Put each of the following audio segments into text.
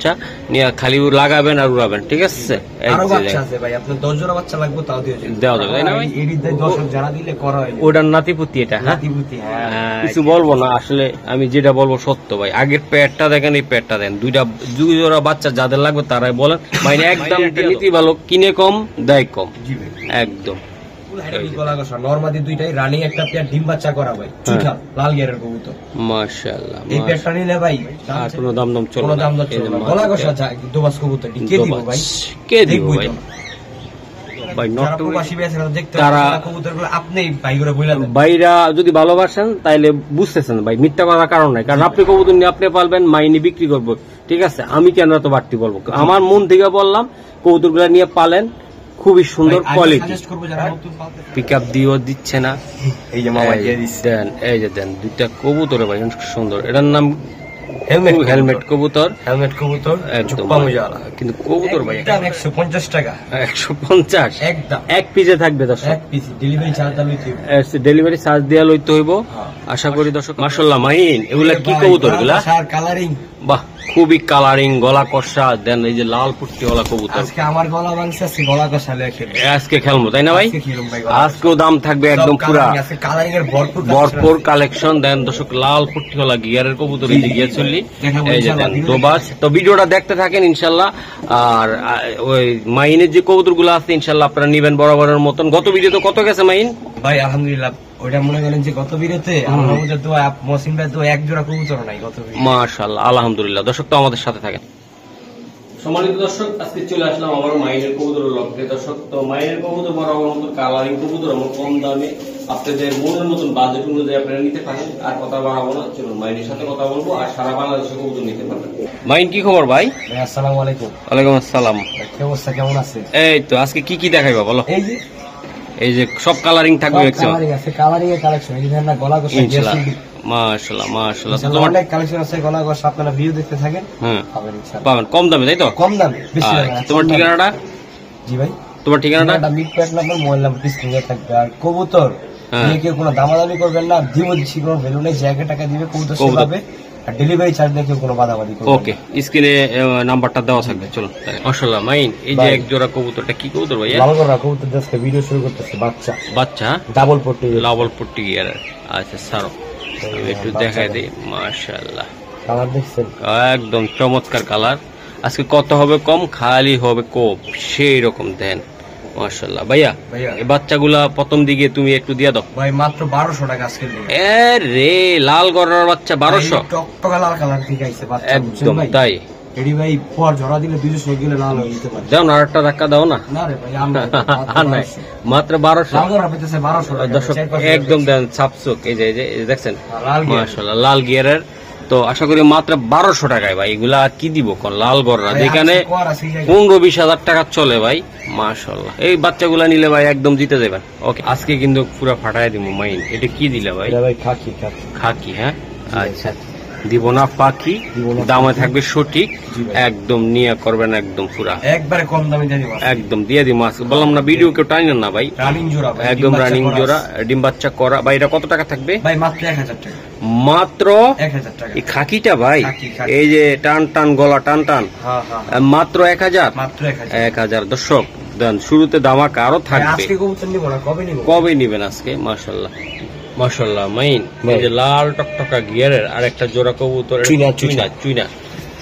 বাচ্চা নিয়ে খালি লাগাবেন আর উড়াবেন, ঠিক আছে? দেওয়া যাবে, তাই না ভাই? ওটার নাতিপুতি এটা। হ্যাঁ, কিছু বলবো না, আসলে আমি যেটা বলবো সত্য ভাই। আগের পেটটা দেখেন, এই পেটটা দেন, দুই জোড়া বাচ্চা যাদের লাগবে তারাই বলেন। মানে একদম নীতি ভালো, কিনে কম দেয় কম, একদম। নরমাদি দুইটাই রানিং, একটা পেয়ার ডিম বাচ্চা করা ভাই, লাল গিয়ারের কবুতর। মাশাআল্লাহ, এই পেয়ারটা নিলে ভাই আর কোনো দাম চলবে না। গলা কষা দোবাস কবুতর কে দিব ভাই? কে দিব ভাই? ভাই ভাইরা যদি ভালোবাসেন তাইলে বুঝতেছেন ভাই, মিথ্যা করার কারণ নাই। কারণ আপনি কবুতর নিয়ে আপনি পালবেন, মাইনি বিক্রি করবো, ঠিক আছে? আমি কেন এত বাড়তি বলবো? আমার মন থেকে বললাম, কবুতর গুলা নিয়ে পালেন, খুবই সুন্দর কোয়ালিটি। পিক আপ দিয়েও দিচ্ছে না, এই যে দেন দুইটা কবুতর ভাই সুন্দর। এটার নাম হেলমেট কবুতর, কিন্তু কবুতর ভাই 150 টাকা, 150 এক পিসে থাকবে দর্শক। ডেলিভারি চার্জ দেওয়া লইতে হইব আশা করি দর্শক। মাশাআল্লাহ মাইন, এগুলা কি কবুতর? এগুলা কালারিং, বাহ, খুবই কালারিং, গলা কষা দেন। এই যে লাল পুট্টিওয়ালা কবুতর, আজকে আমার গলা ভাঙছে, আজকে গলা কষা আজকে খেলবো, তাই না ভাই? আজকেও দাম থাকবে একদম পুরা ভরপুর কালেকশন দেন দর্শক। লাল পুট্টিওয়ালা গিয়ারের কবুতর, এই যে গিয়ার চললি, এই যে দেন দোবাস। তো ভিডিওটা দেখতে থাকেন ইনশাল্লাহ। আর ওই মাইনের যে কবুতর গুলো আছে ইনশাল্লাহ আপনারা নিবেন বরাবরের মতন। গত ভিডিও তো কত গেছে মাইন ভাই? আলহামদুলিল্লাহ, ওইটা মনে করেন যে গত ভিডিওতে মহসিন ভাই তো এক জোড়া কবুতর নাই গত ভিডিও। মাশাআল্লাহ, আলহামদুলিল্লাহ। দর্শক তো আমাদের সাথে থাকেন। সম্মানিত দর্শক, আজকে চলে আসলাম আমার মাইনের কবুতরের লক্ষ্যে দর্শক। তো মাইনের কবুতর বরাবর মতন কালারিং কবুতর আমার কম দামে আপনাদের মনের মতন বাজেট অনুযায়ী আপনারা নিতে পারেন। আর কথা বাড়াবো না, চলুন মাইনের সাথে কথা বলবো। আর সারা বাংলাদেশে কবুতর নিতে পারবেন। মাইন, কি খবর ভাই? আসসালামু আলাইকুম। ওয়ালাইকুম আসসালাম। কি অবস্থা, কেমন আছে? এই তো আজকে কি কি দেখাইবা বলো? এই যে সব কালারিং থাকবে, কালারিং এর কালেকশন, এই যে না গলা কষা মাশাআল্লাহ মাশাআল্লাহ, তোমার অনেক কালেকশন আছে গলা কষা, আপনারা ভিডিও দেখতে থাকেন, পাবেন ইনশাআল্লাহ। পাবেন কম দামে, তাই তো? কম দামে, বেশি দামে। তোমার ঠিকানাটা? জি ভাই, তোমার ঠিকানাটা? মিটপ্যাক নাম্বার, মোবাইল নাম্বার স্ক্রিনে থাকবে। আর কবুতর নিয়ে কেউ কোনো দামাদামি করবেন না, দিব দিচ্ছি, কোনো ভ্যালু নেই। জায়গা টাকা দিবে, কবুতর সেভাবে, আর ডেলিভারি চার্জ দিয়ে কেউ কোনো বাদাবাদি করবে। ওকে, স্ক্রিনে নাম্বারটা দেওয়া থাকবে। চলো। মাশাআল্লাহ মাইন, এই যে এক জোড়া কবুতরটা কি কবুতর ভাইয়া? লাল গলা কবুতর, আজকে ভিডিও শুরু করতেছে। বাচ্চা ডাবল পট্টি গিয়ার। আচ্ছা সারো, আমি একটু দেখাই দিই। মাশাআল্লাহ, কালার দেখছেন? একদম চমৎকার কালার। আজকে কত হবে কম, খালি হবে কোপ, সেই রকম দেন। মাশাআল্লাহ ভাইয়া, এই বাচ্চাগুলা প্রথম দিকে তুমি একটু দিয়া দাও ভাই। মাত্র 1200 টাকা আজকে। রে লাল গড়ার বাচ্চা 1200, টকটকা লাল কালার ঠিক আছে বাচ্চা, একদম তাই। এডি ভাই পর ঝরা দিলে 200 গেলে লাল হয়ে যেতে পারে। দাও না, আরেকটা ধাক্কা দাও না। না রে ভাই, আমরা মাত্র 1200 লাল গড়া পেতেছে 1200 টাকা দর্শক, একদম দেন ছাপসুক। এই যে দেখছেন, মাশাআল্লাহ লাল গিয়ারের। তো আশা করি মাত্র 1200 টাকায় ভাই। এগুলা কি দিব কোন লাল গড়া, যেখানে 15-20 হাজার টাকা চলে ভাই। মাশাআল্লাহ, এই বাচ্চাগুলা নিলে ভাই একদম জিতে যাবেন। ওকে, আজকে কিন্তু পুরো ফাটাই দিব মাইন। এটা কি দিলে ভাই? খাকি। হ্যাঁ আচ্ছা, দিব না পাখি, দামে থাকবে সঠিক, একদম নিয়ে করবেন একদম পুরা একবারে কম দামে দিয়ে দিব, একদম দিয়ে দিব। বললাম না ভিডিও কেউ টাইনেন না ভাই, রানিং জোড়া একদম রানিং জোড়া, ডিম বাচ্চা করা ভাই। এটা কত টাকা থাকবে ভাই? মাত্র 1000 টাকা। মাত্র 1000 টাকা। এই খাকিটা ভাই, এই যে টান গলা টান, মাত্র 1000। মাত্র 1000 দর্শক দেন। শুরুতে ধামাকা আরো থাকবে। আজকে কবুতর নিব না, কবে নিবেন আজকে? মাশাআল্লাহ মাশাআল্লাহ মাইন, এই যে লাল টকটকা গিয়ারের আর একটা জোড়া কবুতর,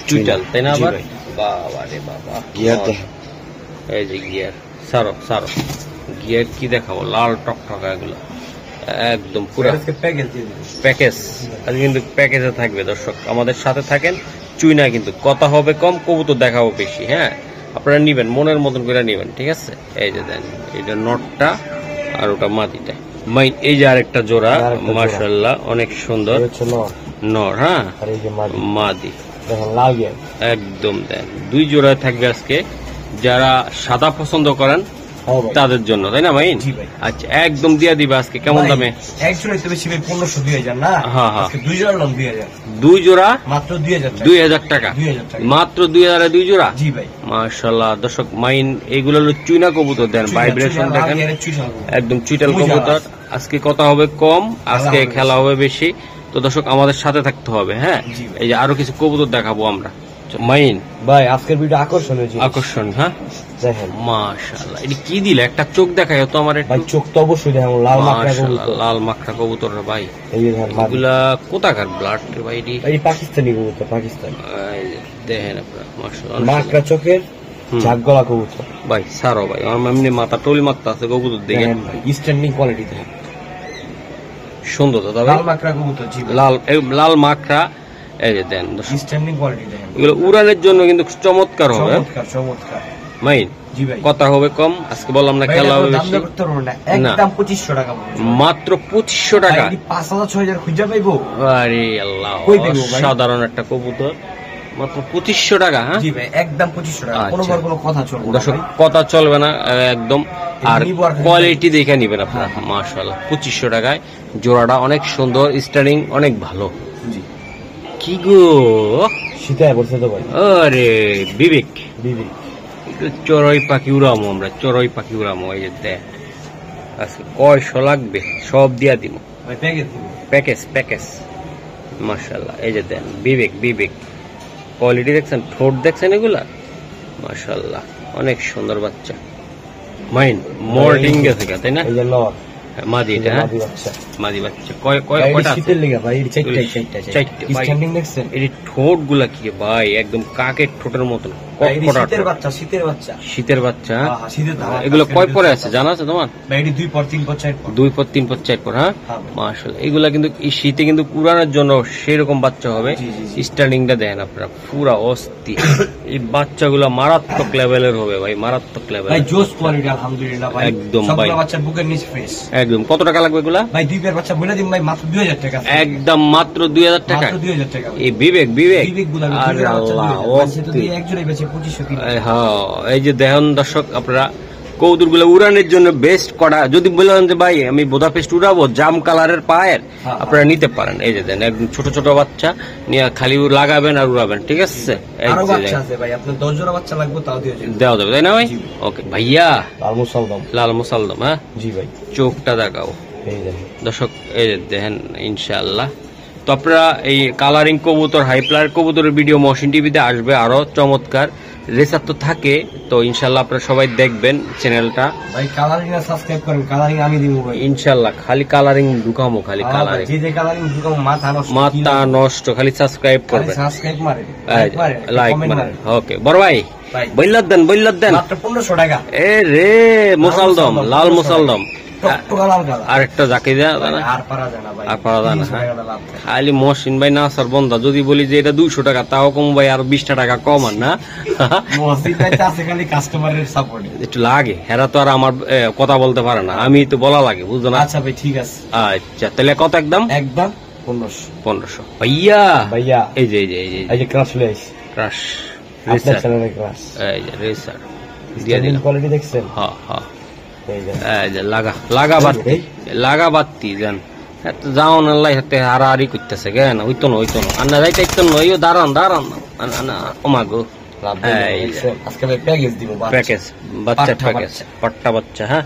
চুইটাল, তাই না? আবার বাবা রে বাবা, গিয়ার এই যে গিয়ার, সারো গিয়ার কি দেখাবো, লাল টকটকা এগুলো একদম পুরো প্যাকেজ। আজকে কিন্তু প্যাকেজে থাকবে দর্শক, আমাদের সাথে থাকেন। চুইনা কিন্তু কথা হবে কম, কবুতর দেখাবো বেশি। হ্যাঁ, আপনারা নিবেন মনের মতন করে নিবেন, ঠিক আছে? এই যে দেন, এটা নটটা আর ওটা মাদিটা মাইন। এই যে আরেকটা জোড়া, মাশাআল্লাহ অনেক সুন্দর নর। হ্যাঁ, মাদি একদম দেন। দুই জোড়া থাকবে আজকে। যারা সাদা পছন্দ করেন তাদের জন্য, তাই না মাইন? আচ্ছা, একদম দিয়া দিবে আজকে। কেমন দামে? দুই জোড়া মাত্র 2000 টাকা। মাত্র 2000 দুই জোড়া। মাশাআল্লাহ দর্শক মাইন, এগুলো হলো চুইনা কবুতর দেন, ভাইব্রেশন দেখেন, একদম চুইটাল কবুতর। আজকে কথা হবে কম, আজকে খেলা হবে বেশি। তো দর্শক আমাদের সাথে থাকতে হবে। হ্যাঁ, এই যে আরো কিছু কবুতর দেখাবো আমরা। আচ্ছা মাইন ভাই আজকের ভিডিও আকর্ষণীয় জিনিস। আকর্ষণ, হ্যাঁ দেখেন মাশাআল্লাহ। এটা কি দিলে একটা চোখ দেখায় তো আমার ভাই, চোখ তো অবশ্যই দেখেন লাল মাকড়া কবুতর। লাল মাকড়া কবুতর রে ভাই, এই যে দেখেন মাদি। এগুলা কোথাকার ব্লাড রে ভাই? এই পাকিস্তানি কবুতর, পাকিস্তানি। এই যে দেখেন আপনারা মাশাআল্লাহ, মাকড়া চোখের ঝাঁক গলা কবুতর ভাই সারো ভাই। আমার এমনি মাথা টোল মারতে আছে কবুতর দেখেন, স্ট্যান্ডিং কোয়ালিটি দেখেন, সুন্দর তো লাল মাকড়া কবুতর। জি লাল মাকড়া, এই যে দেন স্ট্যান্ডিং কোয়ালিটি দেখেন। এগুলো উড়ানের জন্য কিন্তু চমৎকার হবে। চমৎকার চমৎকার। মাইন জি ভাই, কথা হবে কম, আজকে বললাম না খেলা হবে বেশি। একদম 2500 টাকা, মাত্র 2500 টাকা। 5000 6000 খুঁজে পাইবো? আরে আল্লাহ, কই পাইবো ভাই? সাধারণ একটা কবুতর মাত্র 2500 টাকা। হ্যাঁ জি ভাই, একদম 2500 টাকা। কোনো কথা চলবে না দর্শক, ভাই, কথা চলবে না একদম। আর নিবো আর কোয়ালিটি দেখে নিবেন আপনারা। মাশাআল্লাহ 2500 টাকায় জোড়াটা অনেক সুন্দর, স্টারিং অনেক ভালো। জি কি গো শীতায় পড়ছে তো ভাই। আরে বিবেক, বিবি একটু চড়াই পাখি উড়ামো আমরা, চড়াই পাখি উড়ামো। এই যে দেখ আজকে কয়শো লাগবে সব দিয়া দিব, ভাই প্যাকেজ দিব, প্যাকেজ প্যাকেজ। মাশাআল্লাহ এই যে দেন বিবেক, বিবেক কোয়ালিটি দেখছেন, ঠোঁট দেখছেন এগুলা, মাশাআল্লাহ অনেক সুন্দর বাচ্চা। মাইন মর্টিং গেছে তাই না? এই যে লর মাদি, এটা হ্যাঁ মাদি বাচ্চা। মাদি বাচ্চা। কয়টা আছে? শীতের লেগে ভাই, চারটা ভাই। স্ট্যান্ডিং দেখছেন? এই ঠোঁট গুলা কি ভাই, একদম কাকের ঠোঁটের মতন। শীতের বাচ্চা, শীতের বাচ্চা, শীতের বাচ্চা। হ্যাঁ, শীতের ধান। এগুলো কয় পরে আছে জানা আছে তোমার? ভাই এটি 2 পর 3 পর 4 পর। 2 পর 3 পর 4 পর। হ্যাঁ মাশাআল্লাহ, এগুলা কিন্তু এই শীতে কিন্তু উড়ানোর জন্য সেরকম বাচ্চা হবে। স্টার্টিংটা দেন আপনারা, পুরা অস্থির। এই বাচ্চাগুলা মারাত্মক লেভেলের হবে ভাই, মারাত্মক লেভেল। ভাই জোস কোয়ালিটি আলহামদুলিল্লাহ ভাই, একদম ভাই। সবগুলো বাচ্চা বুকের নিচ ফ্রেশ একদম। কত টাকা লাগবে এগুলা? ভাই 2 পেয়ার বাচ্চা বলে দিন ভাই, মাত্র 2000 টাকা। একদম মাত্র 2000 টাকা। মাত্র 2000 টাকা। এই বিবেক, বিবেক বিবেক গুলা আরে আল্লাহ অস্থির। এক জোড়াই বেচে 2500 কিলো। হ্যাঁ এই যে দেখুন দর্শক, আপনারা কবুতর গুলো উড়ানোর জন্য বেস্ট করা। যদি বলেন যে ভাই আমি বোদাপেস্ট উড়াবো জাম কালারের পায়ের, আপনারা নিতে পারেন। এই যে দেন একদম ছোট ছোট বাচ্চা নিয়ে খালি লাগাবেন আর উড়াবেন, ঠিক আছে? আরো বাচ্চা আছে ভাই, আপনার 10 জোড়া বাচ্চা লাগবে তাও দেওয়া যাবে, তাই না ভাই? ওকে ভাইয়া, লাল মুসালদম। লাল মুসালদম, হ্যাঁ জি ভাই, চোখটা দেখাও এই দেখেন দর্শক, এই যে দেখেন ইনশাআল্লাহ। তো আপনারা এই কালারিং কবুতর, হাইপ্লার কবুতরের ভিডিও মহসিন টিভিতে আসবে আরো চমৎকার। রেসার তো থাকে, তো ইনশাআল্লাহ আপনারা সবাই দেখবেন চ্যানেলটা। ভাই কালারিং আর সাবস্ক্রাইব করেন, কালারিং আমি দিব ভাই ইনশাআল্লাহ। খালি কালারিং ঢুকামো, খালি কালারিং, যে কালারিং ঢুকামো মাথা নষ্ট, মাথা নষ্ট। খালি সাবস্ক্রাইব করবেন, সাবস্ক্রাইব মারেন, লাইক মারেন। ওকে বড় ভাই, বইলাত দেন, বইলাত দেন। মাত্র 1500 টাকা। এ রে মুসালদম, লাল মুসালদম। টকটকা লাল কালার। আরেকটা যাকে দেয়া আর পারা যায় না ভাই, আর পারা যায় না। 30 টাকা লাভ থাকে। খালি মহসিন ভাই না স্যার বন্ধা, যদি বলি যে এটা 200 টাকা তাও কম ভাই, আর 20 টাকা কম আর না। মহসিন ভাই তো আছে খালি কাস্টমারের সাপোর্ট। একটু লাগে, হেরা তো আর আমার কথা বলতে পারে না, আমি তো বলা লাগে, বুঝছো না? আচ্ছা ভাই ঠিক আছে। আচ্ছা তাহলে কত? একদম একদম 1500 ভাইয়া। ভাইয়া এই যে এই যে এই যে ক্রাশ লেস, ক্রাশ আপনার চ্যানেলে ক্রাশ, এই যে রেসার দিয়ে স্ট্যান্ডিং দিলাম। কোয়ালিটি দেখছেন? হ্যাঁ হ্যাঁ, এই যে এই যে লাগা বাত্তি, লাগা বাত্তি জান। যাও না লাই হাতে হারাহারি করতেছে কেন? হইতো না, হইতো না, আন্না যাইতে ইতো না। ওই দাঁড়ান দাঁড়ান, ওমাগো লাভ দেখছেন? আজকে ভাই প্যাকেজ দিব, প্যাকেজ বাচ্চা, প্যাকেজ পাট্টা বাচ্চা। হ্যাঁ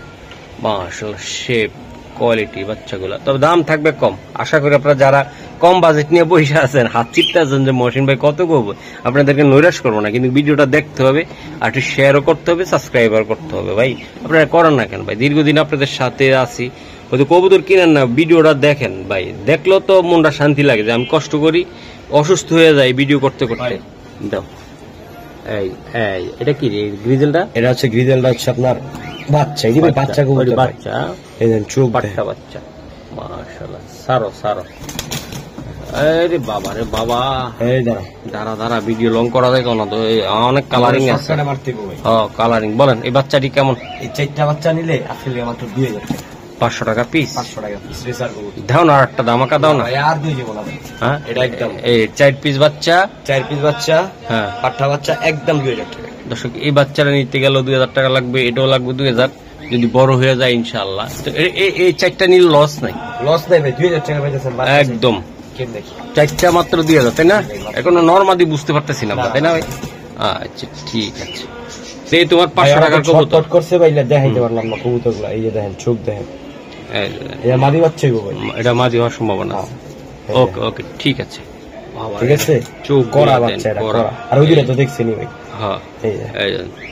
মাশাআল্লাহ, শেপ কোয়ালিটি বাচ্চাগুলো। তবে দাম থাকবে কম। আশা করি আপনারা যারা কম বাজেট নিয়ে বসে আছেন, হাত চিপতে আছেন যে মহসিন ভাই কত করবো, আপনাদেরকে নৈরাশ করবো না, কিন্তু ভিডিওটা দেখতে হবে, আর একটু শেয়ারও করতে হবে, সাবস্ক্রাইবার করতে হবে। ভাই আপনারা করেন না কেন ভাই? দীর্ঘদিন আপনাদের সাথে আছি, হয়তো কবুতর কিনেন না, ভিডিওটা দেখেন ভাই, দেখলেও তো মনটা শান্তি লাগে যে আমি কষ্ট করি, অসুস্থ হয়ে যায় ভিডিও করতে করতে। দাও এই এই এটা কি গ্রিজেলটা? এটা হচ্ছে গ্রিজেলটা, হচ্ছে আপনার বাচ্চা। এই যে বাচ্চা কবুতর, বাচ্চা, এই দেন চোখ বাচ্চা বাচ্চা। মাশাআল্লাহ সারো সারো। আরে বাবা রে বাবা, এই দাঁড়া দাঁড়া দাঁড়া, ভিডিও লং করা যায় না তো, অনেক কালারিং আছে। শর্টকাটে মারতে হবে ভাই। হ্যাঁ কালারিং। বলেন এই বাচ্চাটি কেমন? এই 4টা বাচ্চা নিলে আসলে মাত্র 2000 টাকা। 500 টাকা পিস? 500 টাকা পিস রেসার কবুতর। দাও না, আর একটা ধামাকা দাও না। ভাই আর দুই জীবন হবে। হ্যাঁ এটা একদম এই 4 পিস বাচ্চা, 4 পিস বাচ্চা, হ্যাঁ পাঠা বাচ্চা, একদম 2000 টাকা। দর্শক এই বাচ্চাটা নিতে গেল 2000 টাকা লাগবে, এটাও লাগবে 2000, যদি বড় হয়ে যায় ইনশাআল্লাহ। তো এই 4টা নিলে লস নাই, লস নাই ভাই, 2000 টাকা পাইতেছেন একদম। কেন দেখি 4টা মাত্র 2000, তাই না? এখনো নরমাদি বুঝতে পারতেছি না, তাই না ভাই? আচ্ছা ঠিক আছে। সেই তোমার 500 টাকার কবুতর করছে ভাই, দেখাইতে পারলাম না কবুতরগুলো। এই যে দেখেন চোখ দেখেন, এটা মাদি বাচ্চা গো ভাই, এটা মাঝি হওয়ার সম্ভাবনা আছে। ওকে ওকে ঠিক আছে, ঠিক আছে, চোখ করা বাচ্চা এটা করা। আর ওই দিনে তো দেখছেনই ভাই। হ্যাঁ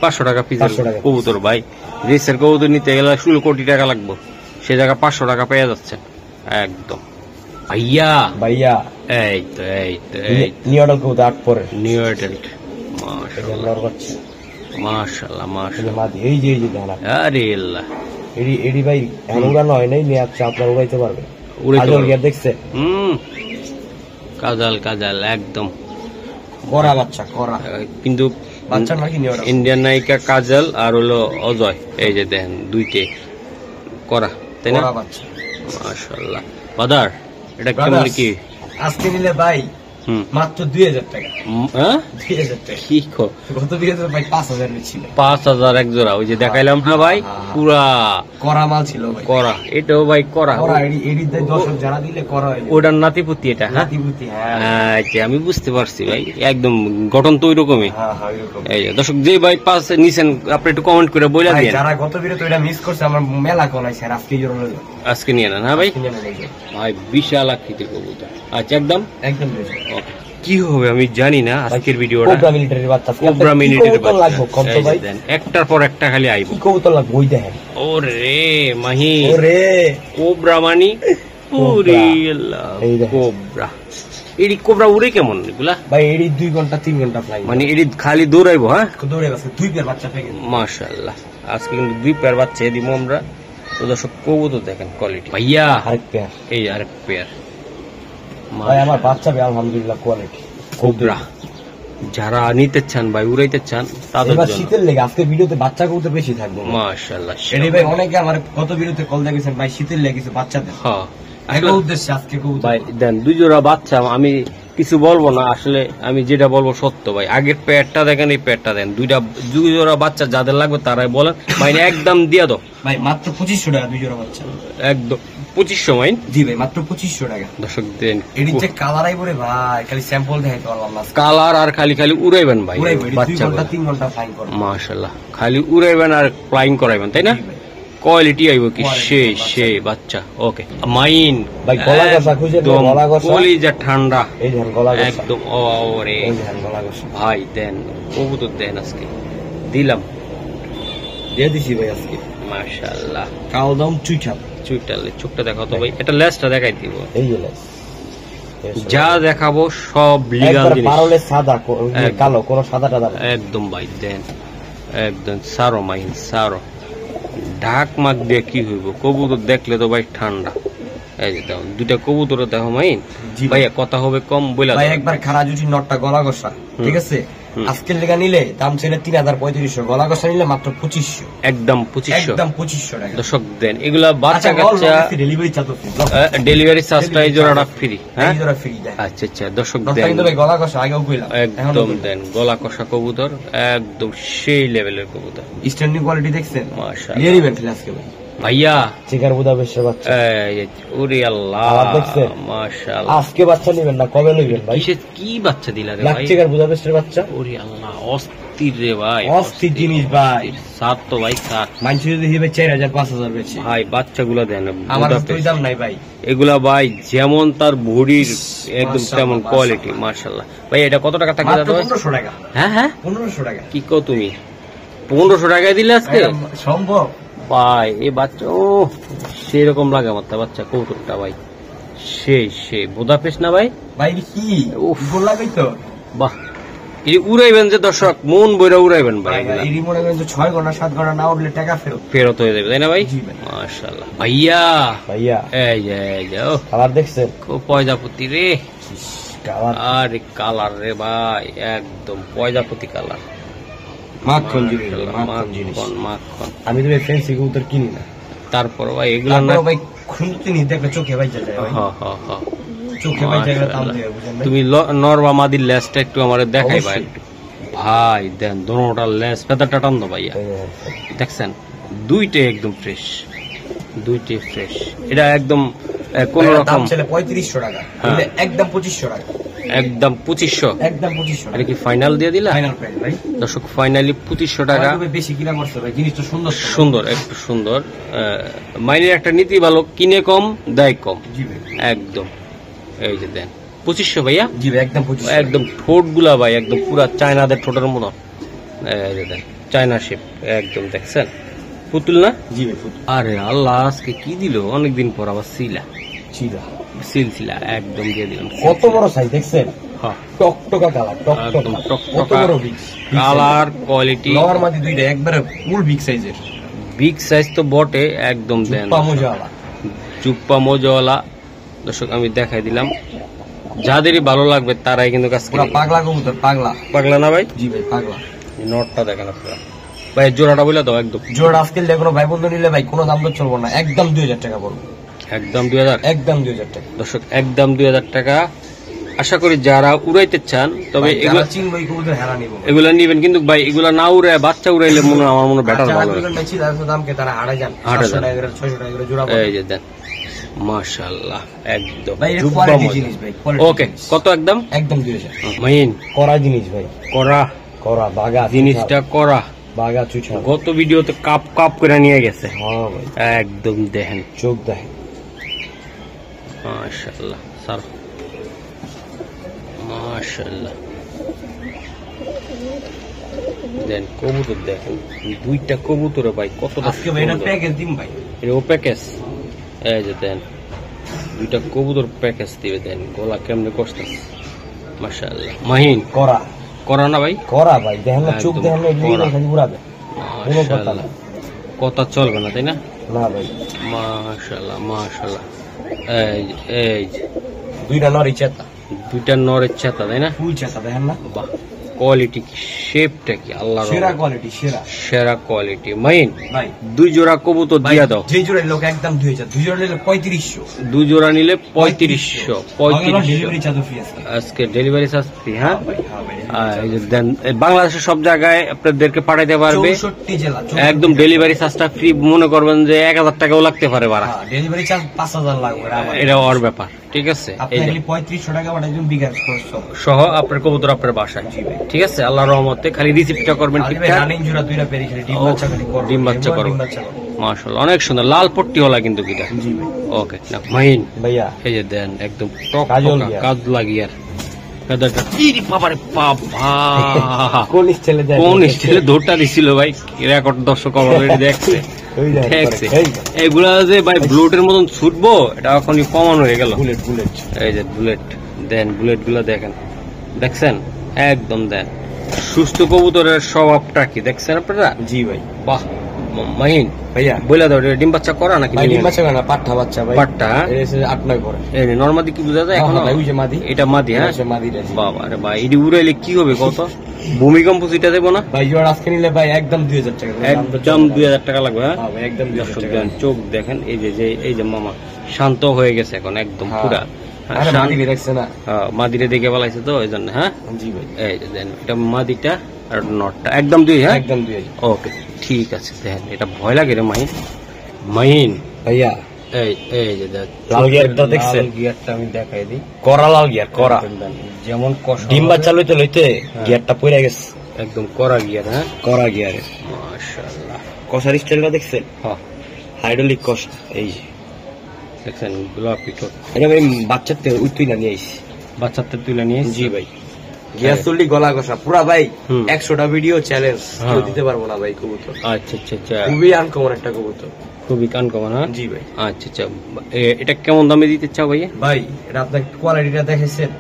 500 টাকা পিসের কবুতর ভাই। রেসের কবুতর নিতে গেলে 16 কোটি টাকা লাগবে, সে জায়গা 500 টাকা পেয়ে যাচ্ছে একদম। ভাইয়া ভাইয়া এই তো নিউ অ্যাডাল্ট কবুতর 8 পরে নিউ অ্যাডাল্ট মাশাআল্লাহ মাশাআল্লাহ। এই যে দেখেন, আরে আল্লাহ, এডি ভাই এমনটা নয় নাই নিয়ে আপনি আপনার উড়াইতে পারবে। দেখছে কাজাল একদম করা বাচ্চা করা, কিন্তু বাচ্চা নাকি ইন্ডিয়ান নায়িকা কাজল আর হলো অজয়, এই যে দেখেন দুইটে করা, তাই না? মাশাআল্লাহ। বাদার এটা কেমন কি আজকে নিলে ভাই মাত্র 2000 টাকা। হ্যাঁ 2000 টাকা কি গত 2000 ভাই 5000 ছিল, 5000 এক জোড়া। ওই যে দেখাইলাম না ভাই, পুরা করা মাল ছিল ভাই, করা। এটাও ভাই করা, দর্শক জানা দিলে করা হয়। ওটার নাতিপুতি এটা? নাতিপুতি, হ্যাঁ আচ্ছা, আমি বুঝতে পারছি ভাই, একদম গঠন তো ওই রকমই। এই যে দর্শক যে ভাই পাস নিছেন আপনি একটু কমেন্ট করে বলে দিন। যারা গত ভিডিওতে এটা মিস করছে, আমার মেলা কোনায় স্যার আজকে নিয়ে নেন। হ্যাঁ ভাই ভাই বিশাল আকৃতির কবুতর। আচ্ছা একদম কি হবে আমি জানি না। আজকের ভিডিওটা কোবরা মিলিটারির বাচ্চা, কোবরা মিলিটারির বাচ্চা লাগবে কম তো ভাই, একটার পর একটা খালি আইবো। কি কবুতর লাগবে ওই দেখেন। ওরে মাহি, ওরে কোবরা মানি, ওরে আল্লাহ কোবরা। এডি কোবরা উড়ে কেমন এগুলা ভাই? এডি 2 ঘন্টা 3 ঘন্টা ফ্লাই, মানে এডি খালি দৌড়াইবো? হ্যাঁ দৌড়াইবো। 2 পেয়ার বাচ্চা থেকে মাশাআল্লাহ। আজকে কিন্তু 2 পেয়ার বাচ্চা দিব আমরা। তো দর্শক কবুতর দেখেন কোয়ালিটি। ভাইয়া আরেক পেয়ার, এই আরেক পেয়ার ভাই আমার বাচ্চা ভাই আলহামদুলিল্লাহ কোয়ালিটি। কোবরা যারা নিতে চান ভাই, উড়াইতে চান তাদের জন্য শীতের লেগে আজকে ভিডিওতে বাচ্চা কবুতর বেশি থাকবে মাশাআল্লাহ। এডি ভাই অনেকে আমার কত ভিডিওতে কল দিয়েছেন ভাই শীতের লেগে কিছু বাচ্চা দেন। হ্যাঁ এগুলো উদ্দেশ্যে আজকে কবুতর ভাই দেন 2 জোড়া বাচ্চা। আমি কিছু বলবো না, আসলে আমি যেটা বলবো সত্য ভাই। আগের পেয়ারটা দেখেন, এই পেয়ারটা দেন, 2 জোড়া বাচ্চা যাদের লাগবে তারাই বলেন ভাই, একদম দিয়ে দাও ভাই। মাত্র 2500 টাকা 2 জোড়া বাচ্চা, একদম 2500 মাইন। জি ভাই মাত্র 2500 টাকা। দর্শক দেন এডি যে কালার আইবরে ভাই, খালি স্যাম্পল দেখাইতে পারলাম না। কালার আর খালি উড়াইবেন ভাই বাচ্চা, 2 ঘন্টা 3 ঘন্টা ফ্লাইং করবেন মাশাআল্লাহ। খালি উড়াইবেন আর ফ্লাইং করাইবেন, তাই না? কোয়ালিটি আইব কি সেই বাচ্চা। ওকে মাইন ভাই, গলা গসা খুঁজে গলা গসা, কলিজা ঠান্ডা, এই দেখেন গলা গসা একদম। ওরে এই দেখেন গলা গসা ভাই দেন, কবুতর দেন আজকে দিলাম, দিয়ে দিছি ভাই আজকে মাশাআল্লাহ। কালদম চুইটালে চোখটা দেখাও তো ভাই, এটা লেজটা দেখাই দিব। এই যে লেজ, যা দেখাবো সব লিগ্যাল জিনিস, পারলে সাদা কালো, কোনো সাদা টাদা একদম ভাই দেন, একদম সারো মাইন সারো। ঢাক মাক দিয়ে কি হইব, কবুতর দেখলে তো ভাই ঠান্ডা। এই যে দাও 2টা কবুতর দেখো মাইন ভাইয়া, কথা হবে কম বইলা ভাই। একবার খাড়া জুটি নটটা গলা গসা, ঠিক আছে? আজকের লেগা নিলে দাম ছিল 3350, গলা গসা নিলে মাত্র 2500, একদম 2500 টাকা। দর্শক দেন এগুলা বাচ্চা কাচ্চা ডেলিভারি চার্জ, ডেলিভারি চার্জটা এই জোড়াটা ফ্রি। হ্যাঁ এই জোড়া ফ্রি দেন। আচ্ছা আচ্ছা দর্শক দেন, কিন্তু ভাই গলা কষা আগেও কইলাম, একদম দেন গলা কষা কবুতর, একদম সেই লেভেলের কবুতর। স্ট্যান্ডিং কোয়ালিটি দেখছেন মাশাআল্লাহ। নিয়ে নিবেন আজকে ভাই। ভাইয়া চিকার বুদাপেস্টের বাচ্চা, ওরে আল্লাহ দেখছেন মাশাআল্লাহ। আজকে বাচ্চা নিবেন না কবে নিবেন ভাই? কি বাচ্চা দিলা রে ভাই? চিকার বুদাপেস্টের বাচ্চা, ওরে আল্লাহ অস্থির রে ভাই, অস্থির জিনিস ভাই। সাত তো ভাই সাত, মানুষ যদি হিবে 4000 5000 বেচে ভাই। বাচ্চাগুলো দেন, আমার তো দাম নাই ভাই এগুলা ভাই, যেমন তার বডির একদম তেমন কোয়ালিটি মাশাআল্লাহ। ভাই এটা কত টাকা থাকবে? 1500 টাকা। হ্যাঁ 1500 টাকা। কি কও তুমি? 1500 টাকায় দিলে আজকে সম্ভব ভাই? এই বাচ্চা ও সেরকম লাগে আমার বাচ্চা কৌতুকটা ভাই, সেই বুদাপেস্ট না ভাই? ভাই কি ফুল লাগাই তো, বাহ। উড়াইবেন যে দর্শক, মন বইরা উড়াইবেন ভাই। এই মনে করেন 6 ঘন্টা 7 ঘন্টা না উড়লে টাকা ফেরত হয়ে যাবে, তাই না ভাই? মাশাআল্লাহ। ভাইয়া এই যে কালার দেখছেন, খুব পয়জাপতি রে কালার। আরে কালার রে ভাই, একদম পয়জাপতি কালার, মাখন জিনিস। আমি তো ফ্যান্সি কবুতর কিনি না, তারপর ভাই এগুলো না ভাই খুঁজতে নি দেখলে চোখে ভাই যায় ভাই। হ্যাঁ চোখে ভাই যায়, দাম দেয় বুঝেন না? তুমি নরবা মাদির লেজটা একটু আমারে দেখাই ভাই। ভাই দেন দোনোটার লেজ ফেদারটা টান দো ভাইয়া, দেখছেন দুইটাই একদম ফ্রেশ, এটা একদম কোন রকম ছিল 3500 টাকা, একদম 2500 টাকা, একদম 2500, একদম 2500। এটা কি ফাইনাল দিয়ে দিলা? ফাইনাল প্রাইস ভাই দর্শক, ফাইনালি 2500 টাকা। বেশি কিনা করছে ভাই, জিনিসটা সুন্দর একটু সুন্দর। মাইনের একটা নীতি ভালো, কিনে কম দেয় কম, জি ভাই একদম। এই যে দেন 2500 ভাইয়া? জি ভাই একদম 2500। একদম ঠোঁট গুলা ভাই একদম পুরা চায়নাদের ঠোঁটের মতো, চায়না শেপ একদম, দেখছেন পুতুল না? জি ভাই পুতুল। আরে আল্লাহ, আজকে কি দিল, অনেকদিন পর আবার সিলসিলা একদম দিয়ে দিলাম। কত বড় সাইজ দেখছেন? হ্যাঁ, টকটকা কালার, একদম কত বড় বিগ কালার, কোয়ালিটি নরমালি দুইটা একবারে ফুল বিগ সাইজের। বিগ সাইজ তো বটে একদম। দেন চুপ্পা মোজাওয়ালা দর্শক আমি দেখাই দিলাম, যাদেরই ভালো লাগবে তারাই কিন্তু কাজ করে। পাগলা কবুতর, পাগলা না ভাই? জি ভাই পাগলা। নটটা দেখেন আপনারা ভাই, জোড়াটা বলে দাও একদম। জোড়া আজকে কোনো ভাই বন্ধু নিলে ভাই কোনো দাম তো চলবো না, একদম 2000 টাকা পড়বে। একদম 2000? একদম 2000 টাকা দর্শক, একদম 2000 টাকা। আশা করি যারা উড়াইতে চান, তবে এগুলা নিবেন কিন্তু ভাই, এগুলা না উড়ায় বাচ্চা উড়াইলে মনে আমার মনে বেটার ভালো। এই যে দেন মাশাআল্লাহ, একদম ওকে। কত? একদম 2000। মাইন করা জিনিস ভাই, করা বাগা জিনিসটা, করা বাগা চুছা। গত ভিডিওতে কাপ কাপ করে নিয়ে গেছে। হ্যাঁ ভাই একদম দেখেন, চোখ দেখেন মাশাআল্লাহ স্যার, মাশাআল্লাহ। দেন কবুতর দেখেন, দুইটা কবুতরে ভাই কতটা আজকে ভাই এটা প্যাকেজ দিম ভাই, এও প্যাকেজ। এই যে দেন দুইটা কবুতর প্যাকেজ দিবে। দেন গলা কেমনে কষতেছে, মাশাআল্লাহ। মাহিন করা না ভাই? করা ভাই, দেখেন না চোখ দেখেন না, এগুলো খালি উড়াবে, কোনো কথা না, কথা চলবে না, তাই না? না ভাই, মাশাআল্লাহ মাশাআল্লাহ। এই দুইটা নরের চেতা, তাই না? ফুল চেতা, দেখেন না? বাহ, কোয়ালিটি শেপটা কি আল্লাহ, সেরা কোয়ালিটি, সেরা কোয়ালিটি। মাইন ভাই, দুই জোড়া কবুতর দিয়া দাও। যে জোড়া লোক একদম 2000, দুই জোড়া নিলে 3500, দুই জোড়া নিলে 3500 আজকে ডেলিভারি চার্জ ফ্রি। হ্যাঁ, বাংলাদেশের সব জায়গায় আপনাদেরকে পাঠাইতে পারবে, 64 জেলা একদম ডেলিভারি চার্জটা ফ্রি। মনে করবেন যে 1000 টাকাও লাগতে পারে ভাড়া, ডেলিভারি চার্জ 5000 লাগবে, এটা ওর ব্যাপার, ঠিক আছে? এই যে 3500 টাকা পাঠাইবেন বিকাশ সহ আপনার কবুতর আপনার বাসায়, ঠিক আছে? আল্লাহর রহমতে খালি রিসিপ্টটা করবেন, ডিম বাচ্চা করবেন। মাশাআল্লাহ, অনেক সুন্দর লাল পট্টি হলা কিন্তু কিটা। ওকে না মাহিন ভাইয়া, এই যে দেন একদম কাজ লাগিয়ার কোন স্টাইলে দৌড়টা দিছিল ভাই, রেকর্ড দর্শক অলরেডি দেখছে। এগুলা যে ভাই বুলেটের মতন ছুটবো, এটা এখনই কমানো হয়ে গেল। এই যে বুলেট, দেন বুলেট গুলা দেখেন, দেখছেন একদম। দেন সুস্থ কবুতরের স্বভাবটা কি দেখছেন আপনারা? জি ভাই, বাহ। মাহিন ভাইয়া বলে দাও, ডিম বাচ্চা করা নাকি? ডিম বাচ্চা না, পাঠা বাচ্চা ভাই, পাঠা 8-9 করে। এই নরমাদি কি বুঝা যায় এখন? এটা মাদি। হ্যাঁ বাবা রে ভাই, এটি উড়াইলে কি হবে কত? ভূমিকম্প সিটা দেবো না ভাই? জোড় আজকে নিলে ভাই একদম 2000 টাকা, একদম 2000 টাকা লাগবে। হ্যাঁ একদম 2000 টাকা। চোখ দেখেন, এই যে মামা শান্ত হয়ে গেছে এখন একদম পুরা। মাদিরে দেখে বলাইছে তো ওই জন্য। হ্যাঁ জি ভাই, এই যে দেন এটা মাদিটা আর নটটা একদম 2। হ্যাঁ একদম 2। ওকে ঠিক আছে। দেখেন এটা ভয় লাগে রে মাহিন ভাইয়া। এই যে লাল গিয়ারটা দেখছেন? গিয়ারটা আমি দেখাই দিই, করা লাল গিয়ার, করা যেমন ডিম বাচ্চা লইতে লইতে গিয়ারটা পড়ে গেছে, একদম করা গিয়ার। হ্যাঁ করা গিয়ারে, মাশাআল্লাহ। কষার স্টাইলটা দেখছেন? হ্যাঁ, হাইড্রোলিক কষা। এই যে দেখছেন গোলাপি ঠোঁট, এটা ভাই বাচ্চার থেকে তুইলা নিয়ে আইছি, বাচ্চার থেকে তুইলা নিয়ে। জি ভাই, গিয়ার চুল্লি গলা কষা পুরা ভাই। 100টা ভিডিও চ্যালেঞ্জ কেউ দিতে পারবো না ভাই কবুতর। আচ্ছা আচ্ছা আচ্ছা, খুবই আনকমন একটা কবুতর, খুবই আনকমন। হ্যাঁ জি ভাই। আচ্ছা আচ্ছা, এটা কেমন দামে দিতে চাও ভাইয়া? ভাই এটা আপনার কোয়ালিটিটা দেখেছেন?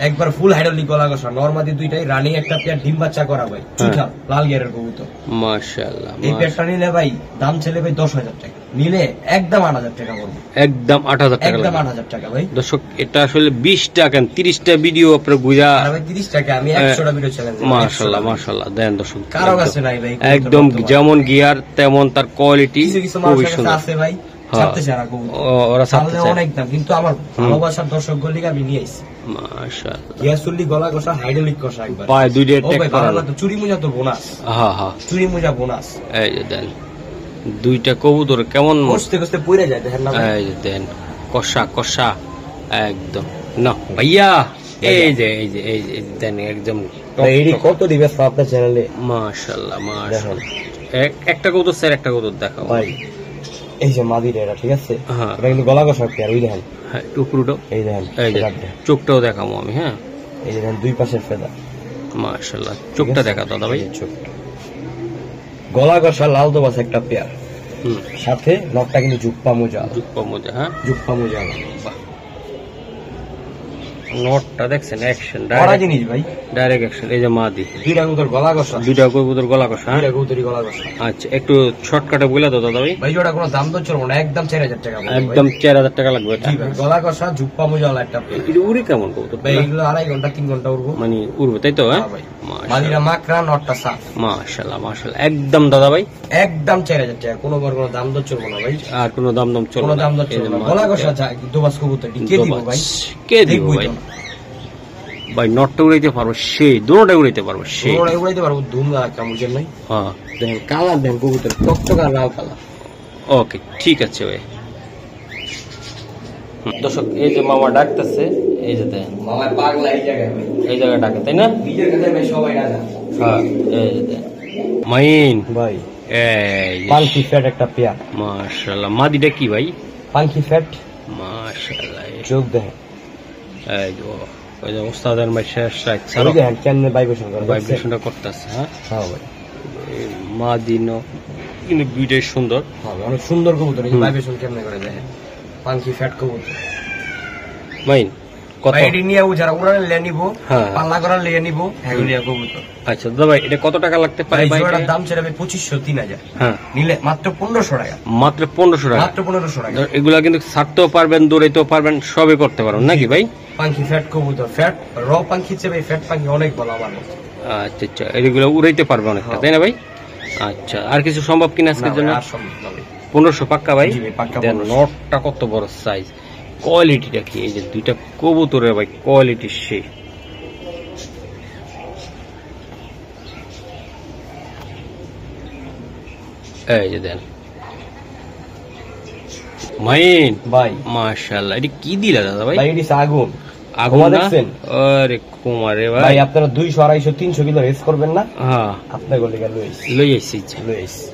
একবার ফুল হাইড্রোলিক গলা কষা, নরমাদি দুইটাই রানিং, একটা পেয়ার ডিম বাচ্চা করা ভাই, চুঠা লাল গিয়ারের কবুতর। মাশাআল্লাহ, এই পেয়ারটা নিলে ভাই দাম ছেলে ভাই 10,000 টাকা, নিলে একদম 8,000 টাকা পড়বে, একদম 8,000 টাকা, একদম 8,000 টাকা ভাই। দর্শক এটা আসলে 20টা কেন 30টা ভিডিও আপনার গুজা, ভাই 30 টাকা আমি 100টা ভিডিও চ্যালেঞ্জ। মাশাআল্লাহ মাশাআল্লাহ, দেন দর্শক কারো কাছে নাই ভাই, একদম যেমন গিয়ার তেমন তার কোয়ালিটি, খুবই সুন্দর আছে ভাই। ছাড়তে চায় না কবুতর, ওরা ছাড়তে চায় অনেক দাম, কিন্তু আমার ভালোবাসার দর্শক গলি আমি নিয়ে আইছি। মাশাআল্লাহ, গিয়াসুল্লি গলা কষা, হাইড্রোলিক কষা, একবার পায় দুই ডেট টেক করা, চুরি মুজা তো বোনাস। হ্যাঁ হ্যাঁ, চুরি মুজা বোনাস। এই যে দেন দুইটা কবুতর কেমন কষ্টে কষ্টে পড়ে যায়, দেখেন না? এই যে দেন কষা কষা একদম না ভাইয়া। এই যে দেন একদম। এই কত দিবে আপনার চ্যানেলে? মাশাআল্লাহ মাশাআল্লাহ, একটা কবুতর স্যার, একটা কবুতর দেখাও ভাই। এই যে মাদিরা এটা, ঠিক আছে, এটা কিন্তু গলা কষা পেয়ার। ওই দেখেন টুকরোটা, এই দেখেন চোখটাও দেখাবো আমি। হ্যাঁ, এই দেখেন দুই পাশের ফেদা, মাশাআল্লাহ। চোখটা দেখা দাদা ভাই, চোখটা গলা কষা লাল দোবাস একটা পেয়ার, সাথে নটটা কিন্তু জুপ্পা মোজা। হ্যাঁ, জুপ্পা মোজা। নটটা দেখছেন, অ্যাকশন জিনিস ভাই, ডাইরেক্ট অ্যাকশন। এই যে মাদি, দুইটা কবুতর গলা কষা, দুইটা কবুতর গলা কষা। দুইটা কবুতরই গলা কষা। আচ্ছা, একটু শর্টকাটে বলে দাও দাদা ভাই। ভাই ওটা কোনো দাম তো চলবে না, একদম 4000 টাকা। একদম 4000 টাকা লাগবে। গলা কষা জুপ্পা মোজা একটা পেয়ার। এটা উড়ে কেমন কবুতর ভাই? এগুলো 2.5 ঘন্টা 3 ঘন্টা উড়বো, মানে উড়বে, তাই তো? হ্যাঁ, মাদিরা মাকড়া, নটটা সাফ। মাশাআল্লাহ মাশাআল্লাহ, একদম দাদা ভাই, একদম 4000 টাকা। কোনো দাম দর চলবে না ভাই, আর কোনো দাম চলবে না, কোনো দাম দর চলবে না। গলা কষা দোবাস কবুতর কে দিব ভাই? কে দিব ভাই? ভাই নটটা উড়াইতে পারবো, সেই দুটোটা উড়াইতে পারবো, সেই উড়াইতে পারবো। ধুমলা একটা বুঝেন নাই? হ্যাঁ, দেখেন কালার, দেখেন কবুতর টকটকা লাল কালার। ওকে, ঠিক আছে ভাই। দর্শক, এই যে মামা ডাকতেছে, এই যে দেখেন মামা পাগলা এই জায়গায় ভাই, এই জায়গায় ডাকে, তাই না? নিজের কাছে ভাই সবাই ডাকা। হ্যাঁ, এই যে দেখেন মাইন ভাই, এই পালকি ফ্যাট একটা পেয়ার। মাশাআল্লাহ। মাদিটা কি ভাই? পালকি ফ্যাট, মাশাআল্লাহ। চোখ দেখেন, এই যে ওই যে ওস্তাদের মাই শেষ রাইট এই দেখেন কেমনে ভাইব্রেশন করে, ভাইব্রেশনটা করতেছে। হ্যাঁ হ্যাঁ ভাই, মাদিনো কিন্তু দুইটাই সুন্দর, অনেক সুন্দর কবুতর। এই ভাইব্রেশন কেমনে করে দেখেন, পালকি ফ্যাট কবুতর। মাইন কত নিয়ে যারা উড়ান লিয়ে নিব, পাল্লা করার লিয়ে নিব, হেগুলিয়া কবুতর। আচ্ছা দাদা ভাই, এটা কত টাকা লাগতে পারে ভাই? এটার দাম ছেড়ে 2500-3000। হ্যাঁ, নিলে মাত্র 1500 টাকা। মাত্র 1500 টাকা, মাত্র 1500 টাকা। এগুলা কিন্তু ছাড়তেও পারবেন, দৌড়াইতেও পারবেন, সবই করতে পারবেন নাকি ভাই? পাখি ফ্যাট কবুতর, ফ্যাট র পাখি চেয়ে ভাই ফ্যাট পাখি অনেক ভালো আমার মতে। আচ্ছা আচ্ছা, এগুলো উড়াইতে পারবে অনেকটা, তাই না ভাই? আচ্ছা, আর কিছু সম্ভব কিনা আজকের জন্য? 1500 পাক্কা ভাই? নটটা কত বড় সাইজ, কোয়ালিটিটা কি? এই যে দুইটা কবুতরের ভাই কোয়ালিটি সেই। এই যে দেন মাইন ভাই, মাশাআল্লাহ। এটা কি দিলা দাদা ভাই? ভাই এটা আগুন, আগুন দেখছেন? আরে কুমারে ভাই, আপনারা 200, 250, 300 কিলো রেস করবেন না? হ্যাঁ, আপনার গলি লই আইছি।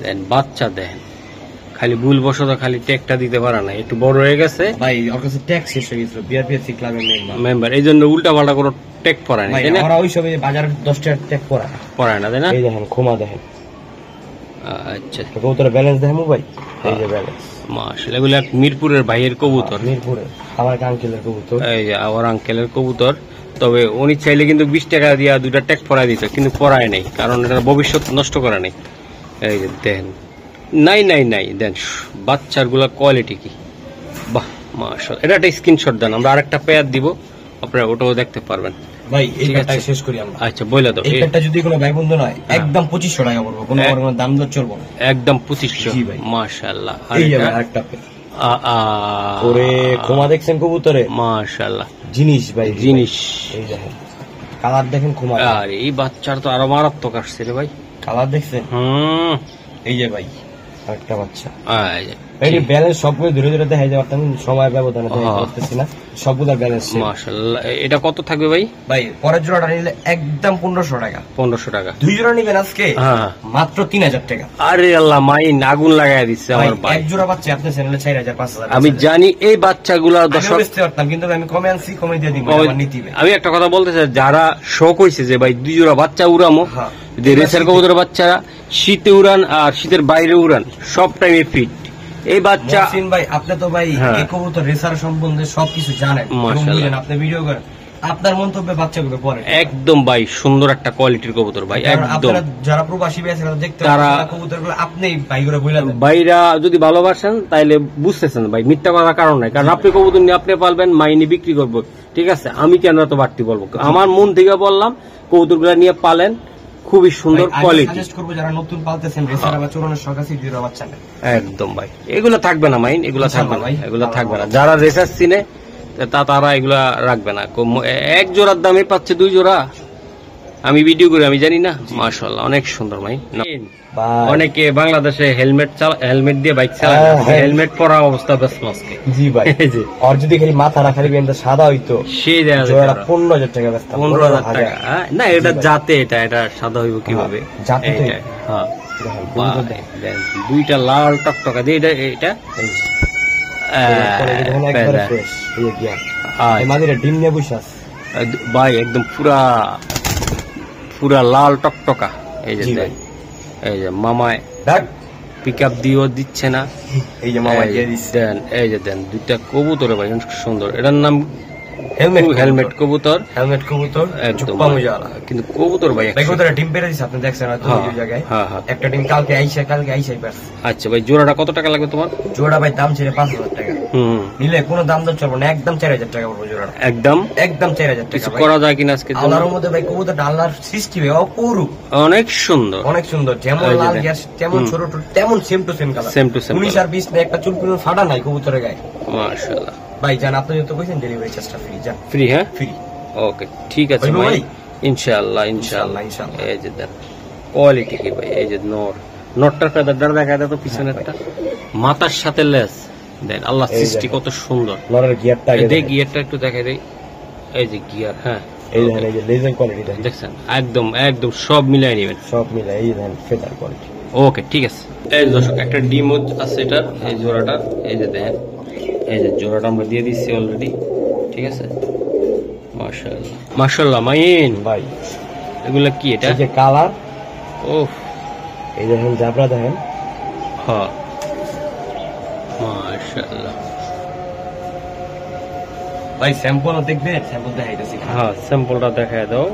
দেন বাচ্চা দেন, খালি ভুল বসত খালি ট্যাগটা দিতে পারে না, একটু বড় হয়ে গেছে ভাই। ওর কাছে ট্যাগ শেষ হয়ে গেছিল, বিআরপিএসসি ক্লাবের মেম্বার, এই জন্য উল্টা পাল্টা করে ট্যাগ পড়ায় না, তাই না? ওরা ওই সবে বাজারে 10 টাকা ট্যাগ পড়ায় না, তাই না? এই দেখেন ক্ষমা দেখেন। আচ্ছা, কবুতরের ব্যালেন্স দেখেন ভাই, এই যে ব্যালেন্স। মাশাআল্লাহ, এগুলো মিরপুরের ভাইয়ের কবুতর, মিরপুরের আমার আঙ্কেলের কবুতর। এই যে আমার আঙ্কেলের কবুতর। তবে উনি চাইলে কিন্তু 20 টাকা দিয়া দুইটা ট্যাগ পড়ায় দিত, কিন্তু পড়ায় নাই, কারণ এটা ভবিষ্যৎ নষ্ট করে নাই। এই যে দেন, নাই দেন বাচ্চার গুলা কোয়ালিটি কি, বাহ মাশাআল্লাহ। এটা একটা স্ক্রিনশট দেন, আমরা আরেকটা পেয়ার দিব, আপনারা ওটাও দেখতে পারবেন ভাই। এই পেয়ারটা শেষ করি আমরা। আচ্ছা বলে দাও, এই পেয়ারটা যদি কোনো ভাই বন্ধু নয়, একদম 2500 টাকা পড়বে, কোনো দাম দর চলবে না, একদম 2500। মাশাআল্লাহ। এই যে আরেকটা পেয়ার, ওরে ক্ষমা দেখছেন কবুতরে, মাশাআল্লাহ। জিনিস ভাই, জিনিস। এই দেখেন কালার দেখেন ক্ষমা। আর এই বাচ্চার তো আরো মারাত্মক আসছে রে ভাই, কালার দেখছেন? এই যে ভাই আরেকটা বাচ্চা। এই ব্যালেন্স সবগুলো ধীরে ধীরে দেখা যায়, সময় ব্যবধানে করতেছি না, সবগুলোর ব্যালেন্স। মাশাআল্লাহ। এটা কত থাকবে ভাই? ভাই পরের জোড়াটা নিলে একদম 1500 টাকা। 1500 টাকা। দুই জোড়া নিবেন আজকে মাত্র 3000 টাকা। আরে আল্লাহ, মাইন আগুন লাগায় দিচ্ছে আমার ভাই। এক জোড়া বাচ্চা আপনার চ্যানেলে 4000 5000। আমি জানি এই বাচ্চাগুলো দর্শক বেচতে পারতাম, কিন্তু আমি কমে আনছি, কমে দিয়ে দিব আমার নীতি। আমি একটা কথা বলতে চাই, যারা শখ হইছে যে ভাই 2 জোড়া বাচ্চা উড়ামো, যে রেসার কবুতরের বাচ্চারা শীতে উড়ান আর শীতের বাইরে উড়ান, সব টাইমে ফিট। এই বাচ্চা ভাই আপনি তো ভাই এই কবুতর রেসার সম্বন্ধে সবকিছু জানেন, আপনি ভিডিও করেন, আপনার মন্তব্যে বাচ্চাগুলো পড়ে একদম ভাই সুন্দর একটা কোয়ালিটির কবুতর ভাই, একদম। যারা প্রবাসী আছে দেখতে কবুতরগুলো আপনি ভাইগুলো বললেন, ভাইরা যদি ভালোবাসেন তাইলে বুঝতেছেন ভাই, মিথ্যা কথা কারণ নাই, কারণ আপনি কবুতর নিয়ে আপনি পালবেন, মাইনি বিক্রি করবো, ঠিক আছে? আমি কেন এত বাড়তি বলবো? আমার মন থেকে বললাম, কবুতরগুলো নিয়ে পালেন, খুবই সুন্দর কোয়ালিটি। যারা নতুন পালতেছেন রেসার বা চোরানোর শখ আছে, দুইটা বাচ্চা একদম ভাই, এগুলো থাকবে না মাইন, এগুলো থাকবে না, এগুলো থাকবে না। যারা রেসার চিনে তারা এগুলা রাখবে না। এক জোড়ার দামে পাচ্ছে 2 জোড়া, আমি ভিডিও করি, আমি জানি না। মাশাআল্লাহ, অনেক সুন্দর ভাই। অনেকে বাংলাদেশে হেলমেট দিয়ে বাইক চালায়, হেলমেট পরা অবস্থা বেশ মাস্কে। জি ভাই, আর যদি খালি মাথা না খালি সাদা হইতো, সেই 15,000 টাকা বেচতাম। 15,000 টাকা না, এটা জাতে, এটা সাদা হইব কিভাবে? জাতে হ্যাঁ দুইটা লাল টকটকা দিয়ে এটা ডিম নিয়ে বসে ভাই একদম পুরা লাল টকটকা। এই যে মামায় পিক আপ দিয়েও দিচ্ছে না, এই যে মামা দেন এই যে দেন দুইটা কবুতর ভাই সুন্দর। এটার নাম হেলমেট কবুতর, কিন্তু কবুতর ভাই ডিম পেরে দিচ্ছে আপনি দেখছেন জায়গায়। একটা ডিম কালকে আইসাই পারছে। আচ্ছা ভাই জোড়াটা কত টাকা লাগবে তোমার? জোড়া ভাই দাম ছিল 5,000 টাকা। নিলে কোনো দাম দর চলবে না, একদম 4,000 টাকা পড়বে জোড়া। একদম 4,000 টাকা করা যায় কিনা আজকে? আল্লাহর মধ্যে ভাই কবুতরটা আল্লাহর সৃষ্টি ভাই অপরূপ, অনেক সুন্দর, অনেক সুন্দর। যেমন লাল গ্যাস তেমন ছোট তেমন same to same colour, same to same. 19 আর 20 না একটা চুল পুরো ফাটা নাই কবুতরের গায়ে। মাশাআল্লাহ ভাই জান আপনি যত কইছেন ডেলিভারি চার্জটা ফ্রি। জান ফ্রি? হ্যাঁ ফ্রি। ওকে ঠিক আছে ভাই, ইনশাআল্লাহ ইনশাআল্লাহ। এই যে দেন কোয়ালিটি কি ভাই, এই যে নটটার ফেদারটা দেখা যায় তো পিছনে একটা মাথার সাথে লেস দেন। আল্লাহ সৃষ্টি কত সুন্দর। নরের গিয়ারটা গিয়ারটা একটু দেখাই দেই। এই যে গিয়ার, হ্যাঁ এই দেখেন, এই যে লেজার কোয়ালিটি দেখছেন, একদম একদম সব মিলাই নেবেন, সব মিলাই। এই দেখেন ফেদার কোয়ালিটি। ওকে ঠিক আছে। এই দর্শক একটা ডিম আছে এটার, এই জোড়াটা এই যে দেখেন, এই যে জোড়াটা আমরা দিয়ে দিচ্ছি অলরেডি, ঠিক আছে। মাশাআল্লাহ মাশাআল্লাহ মাইন ভাই এগুলা কি? এটা এই যে কালার, ওহ এই দেখেন জাবরা দেখেন। হ্যাঁ মাশাআল্লাহ ভাই স্যাম্পল দেখবেন, স্যাম্পল দেখাইতেছি। হ্যাঁ স্যাম্পলটা দেখায় দাও।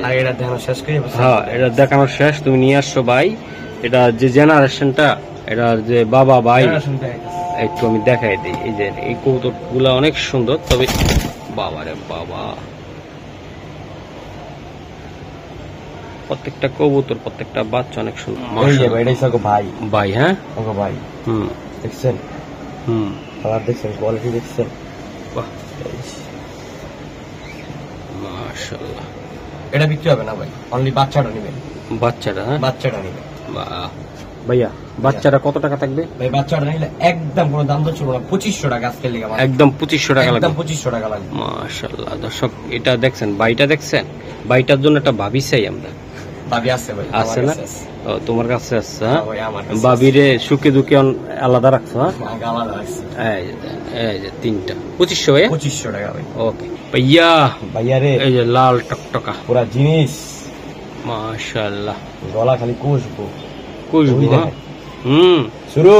আর এটা দেখানো শেষ করি। হ্যাঁ এটা দেখানো শেষ, তুমি নিয়ে আসছো ভাই। এটা যে জেনারেশনটা, এটা যে বাবা ভাই একটু আমি দেখাই দিই। এই যে এই কবুতর গুলা অনেক সুন্দর, তবে বাবারে বাবা প্রত্যেকটা কবুতর প্রত্যেকটা বাচ্চা অনেক সুন্দর। ভাই ভাই হ্যাঁ ভাই দেখছেন, কালার দেখছেন, কোয়ালিটি দেখছেন। মাশাআল্লাহ এটা বিক্রি হবে না ভাই, অনলি বাচ্চাটা নেবেন। বাচ্চাটা? হ্যাঁ বাচ্চাটা নেবেন। ভাইয়া বাচ্চাটা কত টাকা থাকবে ভাই? বাচ্চাটা নিলে একদম কোনো দাম তো চলবে না, 2500 টাকা আজকে লেগে। একদম 2500 টাকা লাগবে। একদম 2500 টাকা লাগবে। মাশাআল্লাহ দর্শক এটা দেখছেন, বাইটা দেখছেন, বাইটার জন্য একটা ভাবি চাই আমরা। ভাবি আছে ভাই? আছে না? ও তোমার কাছে আছে? হ্যাঁ ভাবিরে সুখে দুঃখে আলাদা রাখছো? হ্যাঁ এই যে তিনটা 2500 ভাইয়া? 2500 টাকা ভাই। ওকে ভাইয়া, ভাইয়া রে এই যে লাল টকটকা পুরা জিনিস। মাশাআল্লাহ গলা খালি কুশবু কুশবু। শুরু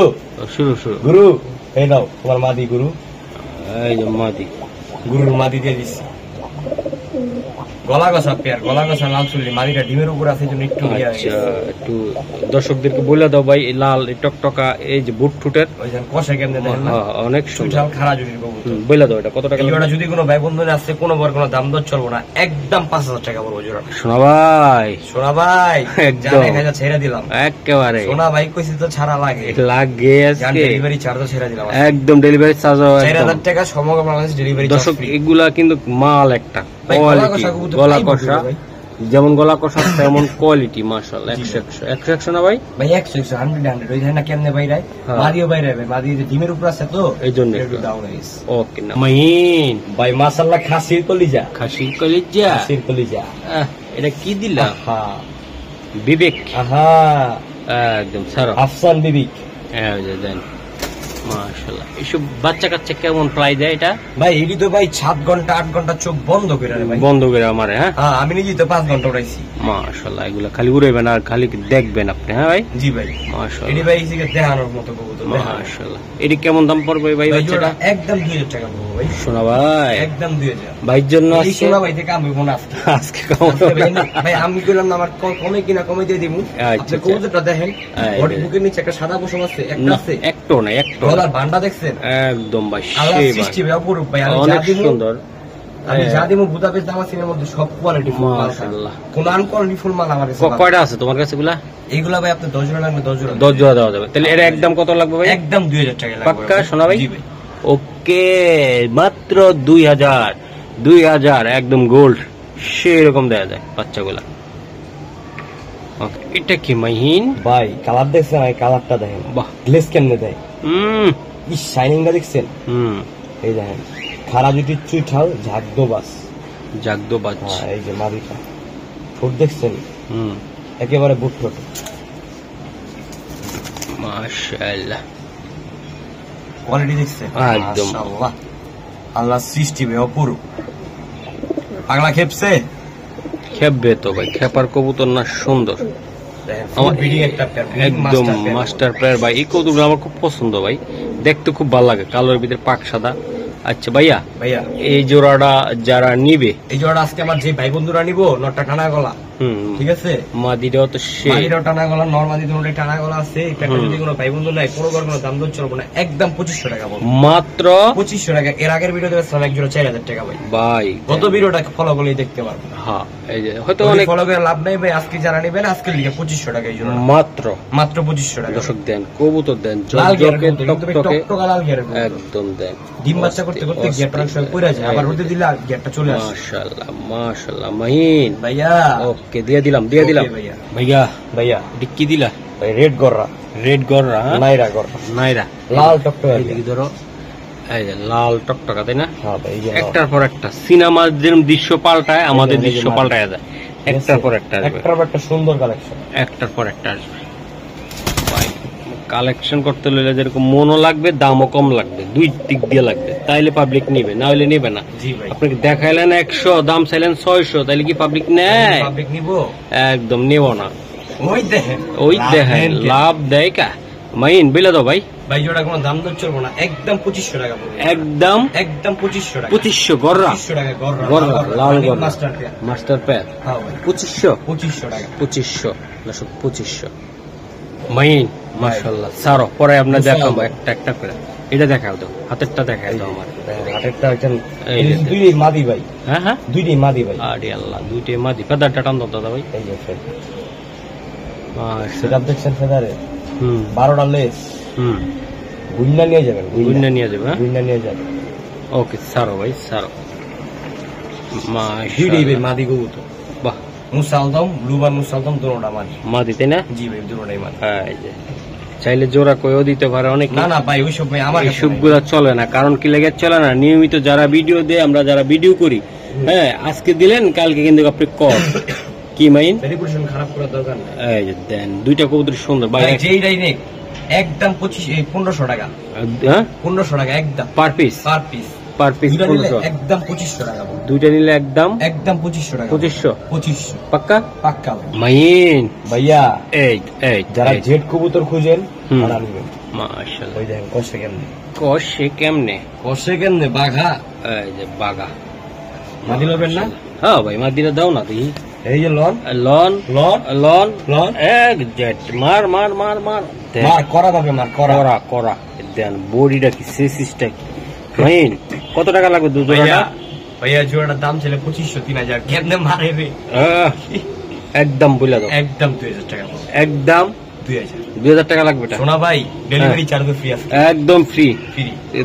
শুরু শুরু গুরু। এই নাও তোমার মাদি গুরু। এই যে মাদি, গুরুর মাদি দিয়ে দিচ্ছি। গলা গসা পেয়ার, গলা গসা লাল চুলি, মাদিটা ডিমের উপর আছে জন্য একটু একটু দর্শকদেরকে বলে দাও ভাই। লাল টকটকা এই যে বুট টুটের কষা কেমনে অনেক সুন্দর খারা জুড়ি বলে দাও। এটা কত টাকা? জোড়া যদি কোনো ভাই বন্ধু আসছে কোনো বার কোনো দাম দর চলবো না, একদম 5000 টাকা পড়বো জোড়া। শোনা ভাই, শোনা ভাই একদম ছেড়ে দিলাম একেবারে। শোনা ভাই কইছি তো ছাড়া লাগে লাগে, ডেলিভারি চার্জও ছেড়ে দিলাম একদম। ডেলিভারি চার্জ 4000 টাকা সমগ্র বাংলাদেশ ডেলিভারি। দর্শক এগুলা কিন্তু মাল একটা গলা কষা, যেমন গলা কষা তেমন কোয়ালিটি। মাশাআল্লাহ 100 না ভাই? ভাই 100 100 ওই ধারণা কেমনে বাইরে মাদিও বাইরে ভাই, মাদি ডিমের উপর আছে তো এই জন্য একটু ডাউন হইছে। ওকে না মাইন ভাই মাশাআল্লাহ খাসির কলিজা, খাসির কলিজা, খাসির কলিজা। এটা কি দিলা? হ্যাঁ বিবেক। আহা একদম সারা আফসান বিবেক। এই যে দেন মাশাআল্লাহ। এসব বাচ্চা কাচ্চা কেমন প্রাইস দেয় এটা? ভাই এটি তো ভাই 7 ঘন্টা 8 ঘন্টা চোখ বন্ধ করে ভাই, বন্ধ করে আমারে। হ্যাঁ আমি নিজেই তো 5 ঘন্টা উড়াইছি। মাশাআল্লাহ এগুলা খালি উড়াইবেন আর খালি দেখবেন আপনি? হ্যাঁ ভাই জি ভাই মাশাআল্লাহ। এটি ভাই এসে দেখানোর মতো কবুতর। মাশাআল্লাহ এটি কেমন দাম পড়বে ভাই? বাচ্চাটা একদম 2000 টাকা পড়বে ভাই। শোনা ভাই একদম 2000 ভাইয়ের জন্য আজকে। শোনা ভাই থেকে আমি মনে আজকে কম ভাই আমি কইলাম না আমার কমে কিনা কমে দিয়ে দিমু। আপনি কবুতরটা দেখেন, বডি বুকের নিচে একটা সাদা পশম আছে, একটা আছে একটো না একটো। গলার বান্ডা দেখছেন একদম ভাই সেই সৃষ্টি ভাই অপরূপ ভাই। অনেক সুন্দর। আমি যা দিমু বুদাপেস্ট দামাসিনের মধ্যে সব কোয়ালিটি ফুল মাশাআল্লাহ। কোন আনকোয়ালিটি ফুল মাল আমার কাছে। কয়টা আছে তোমার কাছে এগুলা? এগুলা ভাই আপনি 10 জোড়া লাগবে, 10 জোড়া দেওয়া যাবে। তাহলে এর একদম কত লাগবে ভাই? একদম 2000 টাকা লাগবে পাক্কা শোনা ভাই? জি ভাই। ওকে মাত্র 2000 একদম গোল্ড সেই রকম দেয়া যায় বাচ্চাগুলা। ওকে এটা কি মাইহিন ভাই? কালার দেখছেন? এই কালারটা দেখেন, বাহ গ্লেজ কেমনে দেয়। এই শাইনিংটা দেখছেন? এই দেখেন খারা জুটি চুইঠাল ঝাগদোবাস, ঝাগদোবাস। এই যে মাদিটা ঠোঁট দেখছেন? একেবারে বুট ঠোঁট। মাশাআল্লাহ কোয়ালিটি দেখছেন একদম মাশাআল্লাহ আল্লাহ সৃষ্টি ভাই অপূর্ব পাগলা খেপছে খেপবে তো ভাই খেপার কবুতর না সুন্দর একদম মাস্টার প্লেয়ার ভাই এই কবুতর আমার খুব পছন্দ ভাই দেখতে খুব ভালো লাগে কালোর ভিতরে পাক সাদা আচ্ছা ভাইয়া এই জোড়াটা যারা নিবে এই জোড়াটা আজকে আমার যে ভাই বন্ধুরা নিব নটা টানা গলা ঠিক আছে মাদিটাও তো মাদিটাও টানা গলা নরমাদি দুটোই টানা গলা আছে এটা যদি কোনো ভাই বন্ধু নাই কোনো কোনো দাম দর চলবে না একদম 2500 টাকা বল মাত্র 2500 টাকা এর আগের ভিডিওতে বেচলাম এক জোড়া 4000 টাকা ভাই ভাই কত ভিডিওটা ফলো করলেই দেখতে পারবেন হ্যাঁ এই যে হয়তো অনেক ফলো করে লাভ নাই ভাই আজকে যারা নেবেন আজকে লিখে 2500 টাকা এই জোড়া মাত্র 2500 টাকা দর্শক দেন কবুতর দেন লাল গিয়ার টকটকে লাল গিয়ার একদম দেন ডিম বাচ্চা করতে করতে গিয়ারটা অনেক সময় পড়ে যায় আবার রোদে দিলে গিয়ারটা চলে আসে মাশাআল্লাহ মাশাআল্লাহ মাহিন ভাইয়া ওকে দিয়ে দিলাম ভাইয়া ডিক্কি দিলা ভাই রেড গররা নাইরা লাল টকটকা এদিকে ধরো এই যে লাল টকটকা তাই না হ্যাঁ ভাই একটার পর একটা সিনেমার যেরকম দৃশ্য পাল্টায় আমাদের দৃশ্য পাল্টায় যায় একটার পর একটা সুন্দর কালেকশন একটার পর একটা আসবে ভাই কালেকশন করতে হলে যেরকম মনও লাগবে দামও কম লাগবে দুই দিক দিয়ে লাগবে তাইলে পাবলিক নিবে না হলে নিবে না আপনাকে দেখাইলেন 100 দাম চাইলেন 600 তাইলে কি পাবলিক নেয় একদম নেব না ওই দেখেন লাভ দেয় কা মাইন বিলে দাও ভাই জোড়া কোনো দাম দর চলবো না একদম 2500 টাকা একদম 2500 টাকা 2500 গররা 2500 টাকা গররা লাল গররা মাস্টার পেয়ার হ্যাঁ ভাই 2500 টাকা 2500 মাইন মাশাআল্লাহ সারো পরে আপনি দেখাবো একটা করে এটা দেখাও দাও হাতেরটা দেখাও দাও আমার হাতেরটা একজন দুইটাই মাদি ভাই হ্যাঁ দুইটাই মাদি ভাই আরে আল্লাহ দুইটাই মাদি ফেদারটা টান দাও দাদা ভাই এই যে সেটা দেখছেন ফেদারে 12টা লেস গুন্না নিয়ে যাবেন ওকে সারো ভাই সারো মাশাআল্লাহ মাদি কবুতর বাহ মুসালদম ব্লুবার মুসালদম দুটোটা মাদি তাই না জি ভাই দুটোটাই মাদি এই যে চাইলে জোড়া কইও দিতে পারে অনেক না ভাই ওইসব ভাই আমার এইসবগুলো চলে না কারণ কি লাগে চলে না নিয়মিত যারা ভিডিও দেয় আমরা যারা ভিডিও করি হ্যাঁ আজকে দিলেন কালকে কিন্তু আপনি কর কি মাইন রেপুটেশন খারাপ করার দরকার নেই এই যে দেন দুইটা কবুতর সুন্দর ভাই যেইটাই নেক একদম 1500 টাকা হ্যাঁ 1500 টাকা একদম পার পিস একদম 2500 টাকা দুইটা নিলে একদম 2500 টাকা 2500 পাক্কা মাইন ভাইয়া এই যারা জেড কবুতর খুঁজেন তারা নেবেন মাশাআল্লাহ ওই দেখেন কষে কেমনে বাঘা এই যে বাঘা মাদি লবেন না হ্যাঁ ভাই মাদিরা দাও না দেখি এই যে লন এক জেট মার করা ভাবে করা দেন বডিটা কি সিস্টেম কি মাইন কত টাকা লাগবে ভাইয়া জোড়াটার দাম ছিল 2500-3000 কেমনে মারে রে একদম বলে দাও একদম 2000 টাকা একদম 2000 টাকা লাগবে সোনা ভাই ডেলিভারি চার্জ ফ্রি আছে একদম ফ্রি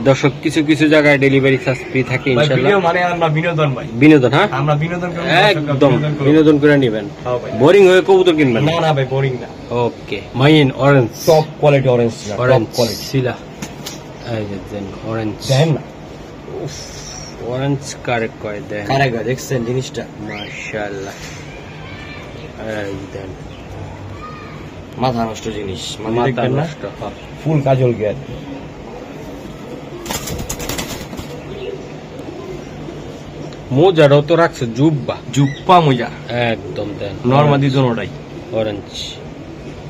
দর্শক কিছু জায়গায় ডেলিভারি চার্জ ফ্রি থাকে ইনশাআল্লাহ মানে আমরা বিনোদন হ্যাঁ আমরা বিনোদন করে একদম বিনোদন করে নেবেন বোরিং হয়ে কবুতর কিনবেন না ভাই বোরিং না okay mine orange top quality orange সিলা এই যে দেন অরেঞ্জ দেন না অরেঞ্জ কারেক্ট করে দেন দেখছেন জিনিসটা মাশাআল্লাহ এই দেন মাথা নষ্ট জিনিস মাথা নষ্ট ফুল কাজল গিয়ার মোজাটাও তো রাখছে জুব্বা মোজা একদম দেন নরমাদি দুটোটাই অরেঞ্জ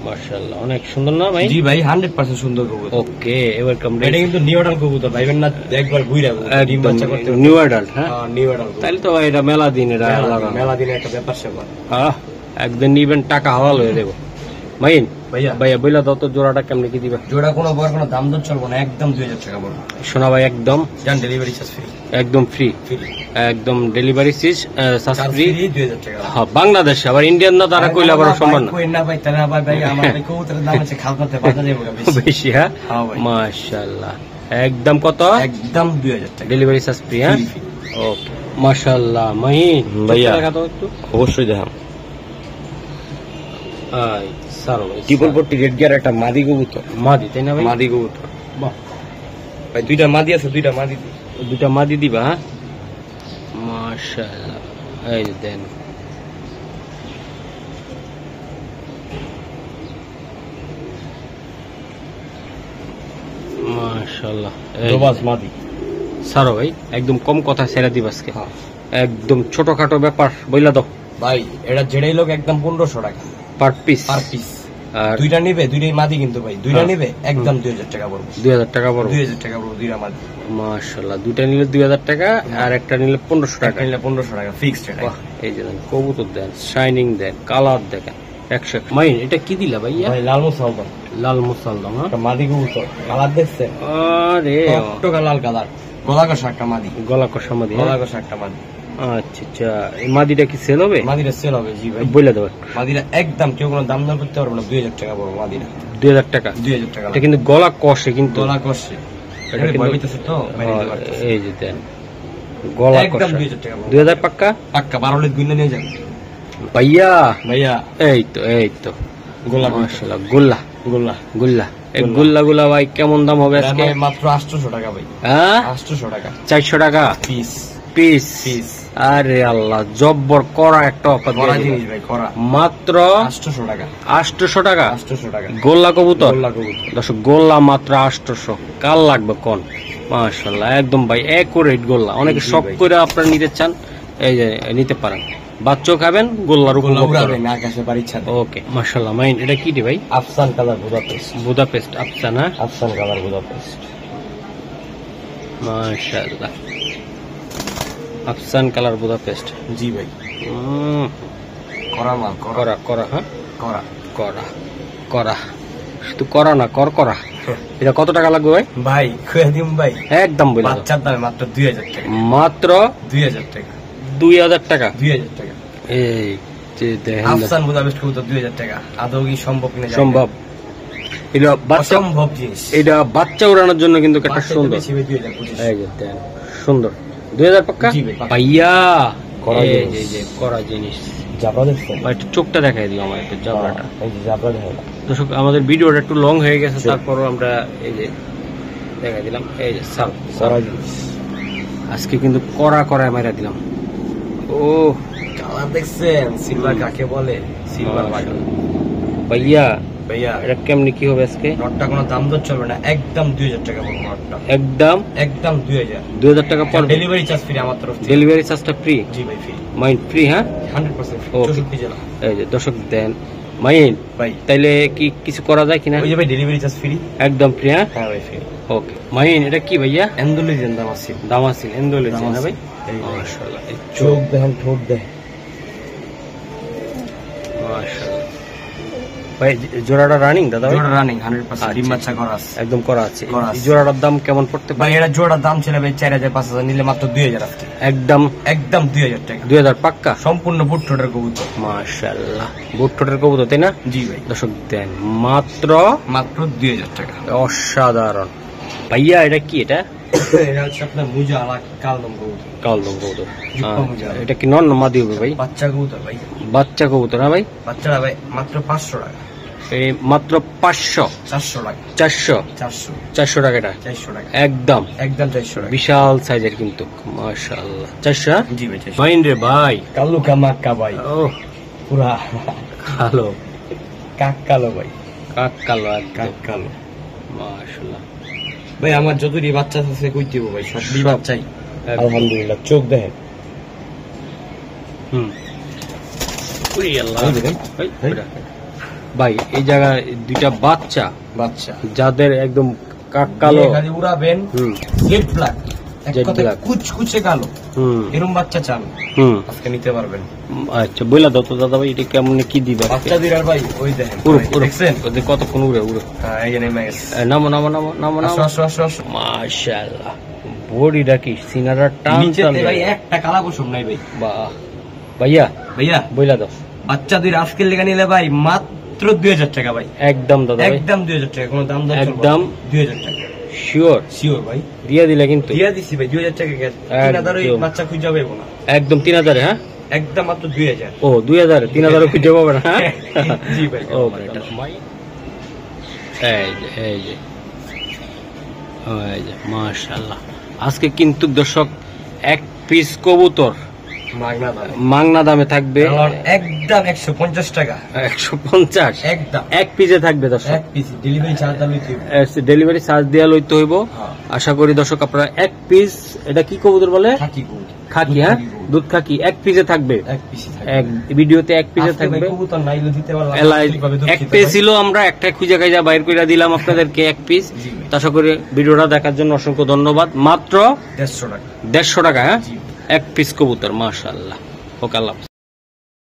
মাশাআল্লাহ অনেক সুন্দর না ভাই জি ভাই 100% সুন্দর কবুতর ওকে ওয়েলকাম এটা কিন্তু নিউ অ্যাডাল্ট কবুতর ভাইবেন না একবার ঘুরে ডিম বাচ্চা করতে নিউ অ্যাডাল্ট হ্যাঁ নিউ অ্যাডাল্ট তাহলে তো ভাই এটা মেলা দিন একটা ব্যাপার সেবা একদিন নিবেন টাকা হাওয়াল হয়ে দেবো মাইন ভাইয়া বইলা দাও তো জোড়াটা কেমনে কি দিবা জোড়া কোনো দাম দর চলবো না একদম 2000 টাকা পড়বে শোনা ভাই একদম ডেলিভারি চার্জ ফ্রি একদম ফ্রি একদম ডেলিভারি চার্জ ফ্রি 2000 টাকা হ্যাঁ বাংলাদেশে আবার ইন্ডিয়ান না তারা কইলা আবার সম্মান না কই না ভাই তারা ভাই আমার কবুতরের দাম আছে খালপাতে বাজার যাবে বেশি হ্যাঁ মাশাআল্লাহ একদম কত একদম 2000 টাকা ডেলিভারি চার্জ ফ্রি হ্যাঁ ওকে মাশাআল্লাহ মাহিন ভাইয়া টাকা দাও একটু অবশ্যই দেখাম আই সারো ট্রিপল পট্টি রেড গিয়ার একটা মাদি কবুতর মাদি তাই না ভাই মাদি কবুতর বাহ ভাই দুইটা মাদি আছে দুইটা মাদি দিবা হ্যাঁ মাশাআল্লাহ এই দেন মাশাআল্লাহ দোবাস মাদি সারো ভাই একদম কম কথা ছেড়ে দিবা আজকে একদম ছোটখাটো ব্যাপার বইলা দাও ভাই এটা যেটাই লোক একদম 1500 টাকা পার পিস আর দুইটা নিবে দুইটাই মাদি কিন্তু ভাই দুইটা নিবে একদম 2000 টাকা পড়বে 2000 টাকা পড়বে 2000 টাকা পড়বে দুইটা মাদি মাশাআল্লাহ দুইটা নিলে 2000 টাকা আর একটা নিলে 1500 টাকা নিলে 1500 টাকা ফিক্সড এটা বাহ এই যে কবুতর দেন শাইনিং দেন কালার দেখেন 100 মাইন এটা কি দিলা ভাইয়া ভাই লাল মুসালদম হ্যাঁ একটা মাদি কবুতর কালার দেখছেন আরে টকটকা লাল কালার গলা কষা একটা মাদি গলা কষা মাদি গলা কষা একটা মাদি আচ্ছা আচ্ছা এই মাদিটা কি সেল হবে মাদিটা সেল হবে জি ভাই বলে দাও মাদিটা একদম কেউ কোনো দাম দর করতে পারবে না 2000 টাকা পড়বে মাদিটা 2000 টাকা 2000 টাকা এটা কিন্তু গলা কষে কিন্তু গলা কষে এটা কিন্তু বইতেছে তো এই যে দেন গলা কষে একদম 2000 টাকা 2000 পাক্কা পাক্কা 12 লিট গুইনা নিয়ে যান ভাইয়া ভাইয়া এই তো গোল্লা মাশাআল্লাহ গোল্লা এই গোল্লা ভাই কেমন দাম হবে আজকে মাত্র 800 টাকা ভাই হ্যাঁ 800 টাকা 400 টাকা পিস আরে আল্লাহ জব্বর করা একটা অফার করা জিনিস ভাই করা মাত্র 800 টাকা 800 টাকা গোল্লা কবুতর দর্শক গোল্লা মাত্র 800 কাল লাগবে কোন মাশাআল্লাহ একদম ভাই একুরেট গোল্লা অনেকে শখ করে আপনারা নিতে চান এই যে নিতে পারেন বাচ্চাও খাবেন গোল্লার উপর উড়াবেন আকাশে বাড়ি ছাদ ওকে মাশাআল্লাহ মাইন এটা কি রে ভাই Afsan colour Budapest Afsana Afsan colour Budapest মাশাআল্লাহ আফসান কালার বুদাপেস্ট জি ভাই করা মাল করা হ্যাঁ করা শুধু করা না করা এটা কত টাকা লাগবে ভাই ভাই কইয়া দিম ভাই একদম বলে বাচ্চার দাম মাত্র 2000 টাকা মাত্র 2000 টাকা 2000 টাকা 2000 টাকা এই যে দেখেন আফসান বুদাপেস্ট কবুতর 2000 টাকা আদৌ কি সম্ভব কিনা সম্ভব এটা বাচ্চা সম্ভব জিনিস এটা বাচ্চা উড়ানোর জন্য কিন্তু একটা সুন্দর এই যে দেন সুন্দর 2000 পাক্কা ভাইয়া এই যে করা জিনিস জাবরা দেখছেন ভাই একটু চোখটা দেখাই দিও আমার একটু জাবরাটা এই যে জাবরা দেখেন দর্শক আমাদের ভিডিওটা একটু লং হয়ে গেছে তারপরও আমরা এই যে দেখাই দিলাম এই যে সারা জিনিস আজকে কিন্তু করা মাইরা দিলাম ও কালার দেখছেন সিলভার কাকে বলে সিলভার ভাইয়া এটা কেমনি কি হবে আজকে নটটা কোনো দাম দর চলবে না একদম 2000 টাকা পড়বে নটটা একদম 2000 টাকা পড়বে ডেলিভারি চার্জ ফ্রি আমার তরফ থেকে ডেলিভারি চার্জটা ফ্রি জি ভাই ফ্রি মাইন ফ্রি হ্যাঁ 100% ফ্রি 64 জেলা এই যে দর্শক দেন মাইন ভাই তাইলে কি কিছু করা যায় কিনা ওই যে ভাই ডেলিভারি চার্জ ফ্রি একদম ফ্রি হ্যাঁ ভাই ফ্রি ওকে মাইন এটা কি ভাইয়া এন্ডোলিজেন দাম আছে এন্ডোলিজেন না ভাই মাশাআল্লাহ চোখ দেখেন ঠোঁট দেখ মাশাআল্লাহ ভাই জোড়াটা রানিং দাদা ভাই জোড়া রানিং 100% ডিম বাচ্চা করা আছে একদম করা আছে এই জোড়াটার দাম কেমন পড়তে পারে ভাই এটা জোড়ার দাম ছিল ভাই 4000 5000 নিলে মাত্র 2000 আজকে একদম 2000 টাকা 2000 পাক্কা সম্পূর্ণ বুট ঠোঁটের কবুতর মাশাআল্লাহ বুট ঠোঁটের কবুতর তাই না জি ভাই দর্শক দেন মাত্র 2000 টাকা অসাধারণ ভাইয়া এটা কি এটা এটা হচ্ছে আপনার মুজা আলা কালদম কবুতর এটা কি নন মাদি হবে ভাই বাচ্চা কবুতর না ভাই বাচ্চারা ভাই মাত্র 500 টাকা এই মাত্র 500 400 টাকা 400 টাকা এটা 400 টাকা একদম 400 টাকা বিশাল সাইজের কিন্তু মাশাআল্লাহ 400 জি ভাই 400 মাইন রে ভাই কালুকা মাক্কা ভাই ও পুরা কালো কালো ভাই কালো মাশাআল্লাহ ভাই আমার যতই বাচ্চা আছে কই দিব ভাই সবই বাচ্চাই আলহামদুলিল্লাহ চোখ দেখেন ওই আল্লাহ ভাই এই জায়গায় দুইটা বাচ্চা যাদের একদম কালো খালি উড়াবেন জেড ব্ল্যাক কুচকুচে কালো এরকম বাচ্চা চান আজকে নিতে পারবেন আচ্ছা বইলা দাও তো দাদা ভাই এটা কেমন কি দিবে বাচ্চা দিরার ভাই ওই দেখেন দেখছেন ওদের কতক্ষণ উড়ে হ্যাঁ এই যে নেমে গেছে নামো আসো মাশাআল্লাহ বডিটা কি সিনারা টান নিচেতে ভাই একটা কালা কুসুম নাই ভাই বাহ ভাইয়া বইলা দাও বাচ্চা দুই আজকের লেগা নিলে ভাই মাত্র 2000 টাকা ভাই একদম দাদা একদম 2000 টাকা কোনো দাম দর একদম 2000 টাকা শিওর ভাই দিয়া দিলা কিন্তু দিয়া দিছি ভাই 2000 টাকা গেছে 3000 ওই বাচ্চা খুঁজে যাবে না একদম 3000 হ্যাঁ একদম মাত্র 2000 ও 2000 3000 খুঁজে পাবে না জি ভাই ও বেটা এই যে মাশাআল্লাহ আজকে কিন্তু দর্শক এক পিস কবুতর মাংনা দামে থাকবে একদম 150 টাকা 150 একদম এক পিসে থাকবে দর্শক এক piece delivery charge delivery charge দেওয়া লইতে হইব আশা করি দর্শক আপনারা এক পিস এটা কি কবুতর বলে খাকি হ্যাঁ দুধ খাকি এক পিসে থাকবে এক ভিডিওতে এক পিসে থাকবে এক পিস ছিল আমরা একটা খুঁজে খাইজা বাইর করে দিলাম আপনাদেরকে এক পিস আশা করি ভিডিওটা দেখার জন্য অসংখ্য ধন্যবাদ মাত্র 150 টাকা 150 টাকা হ্যাঁ এক পিস কবুতর মাশাআল্লাহ ওকে আল্লাহ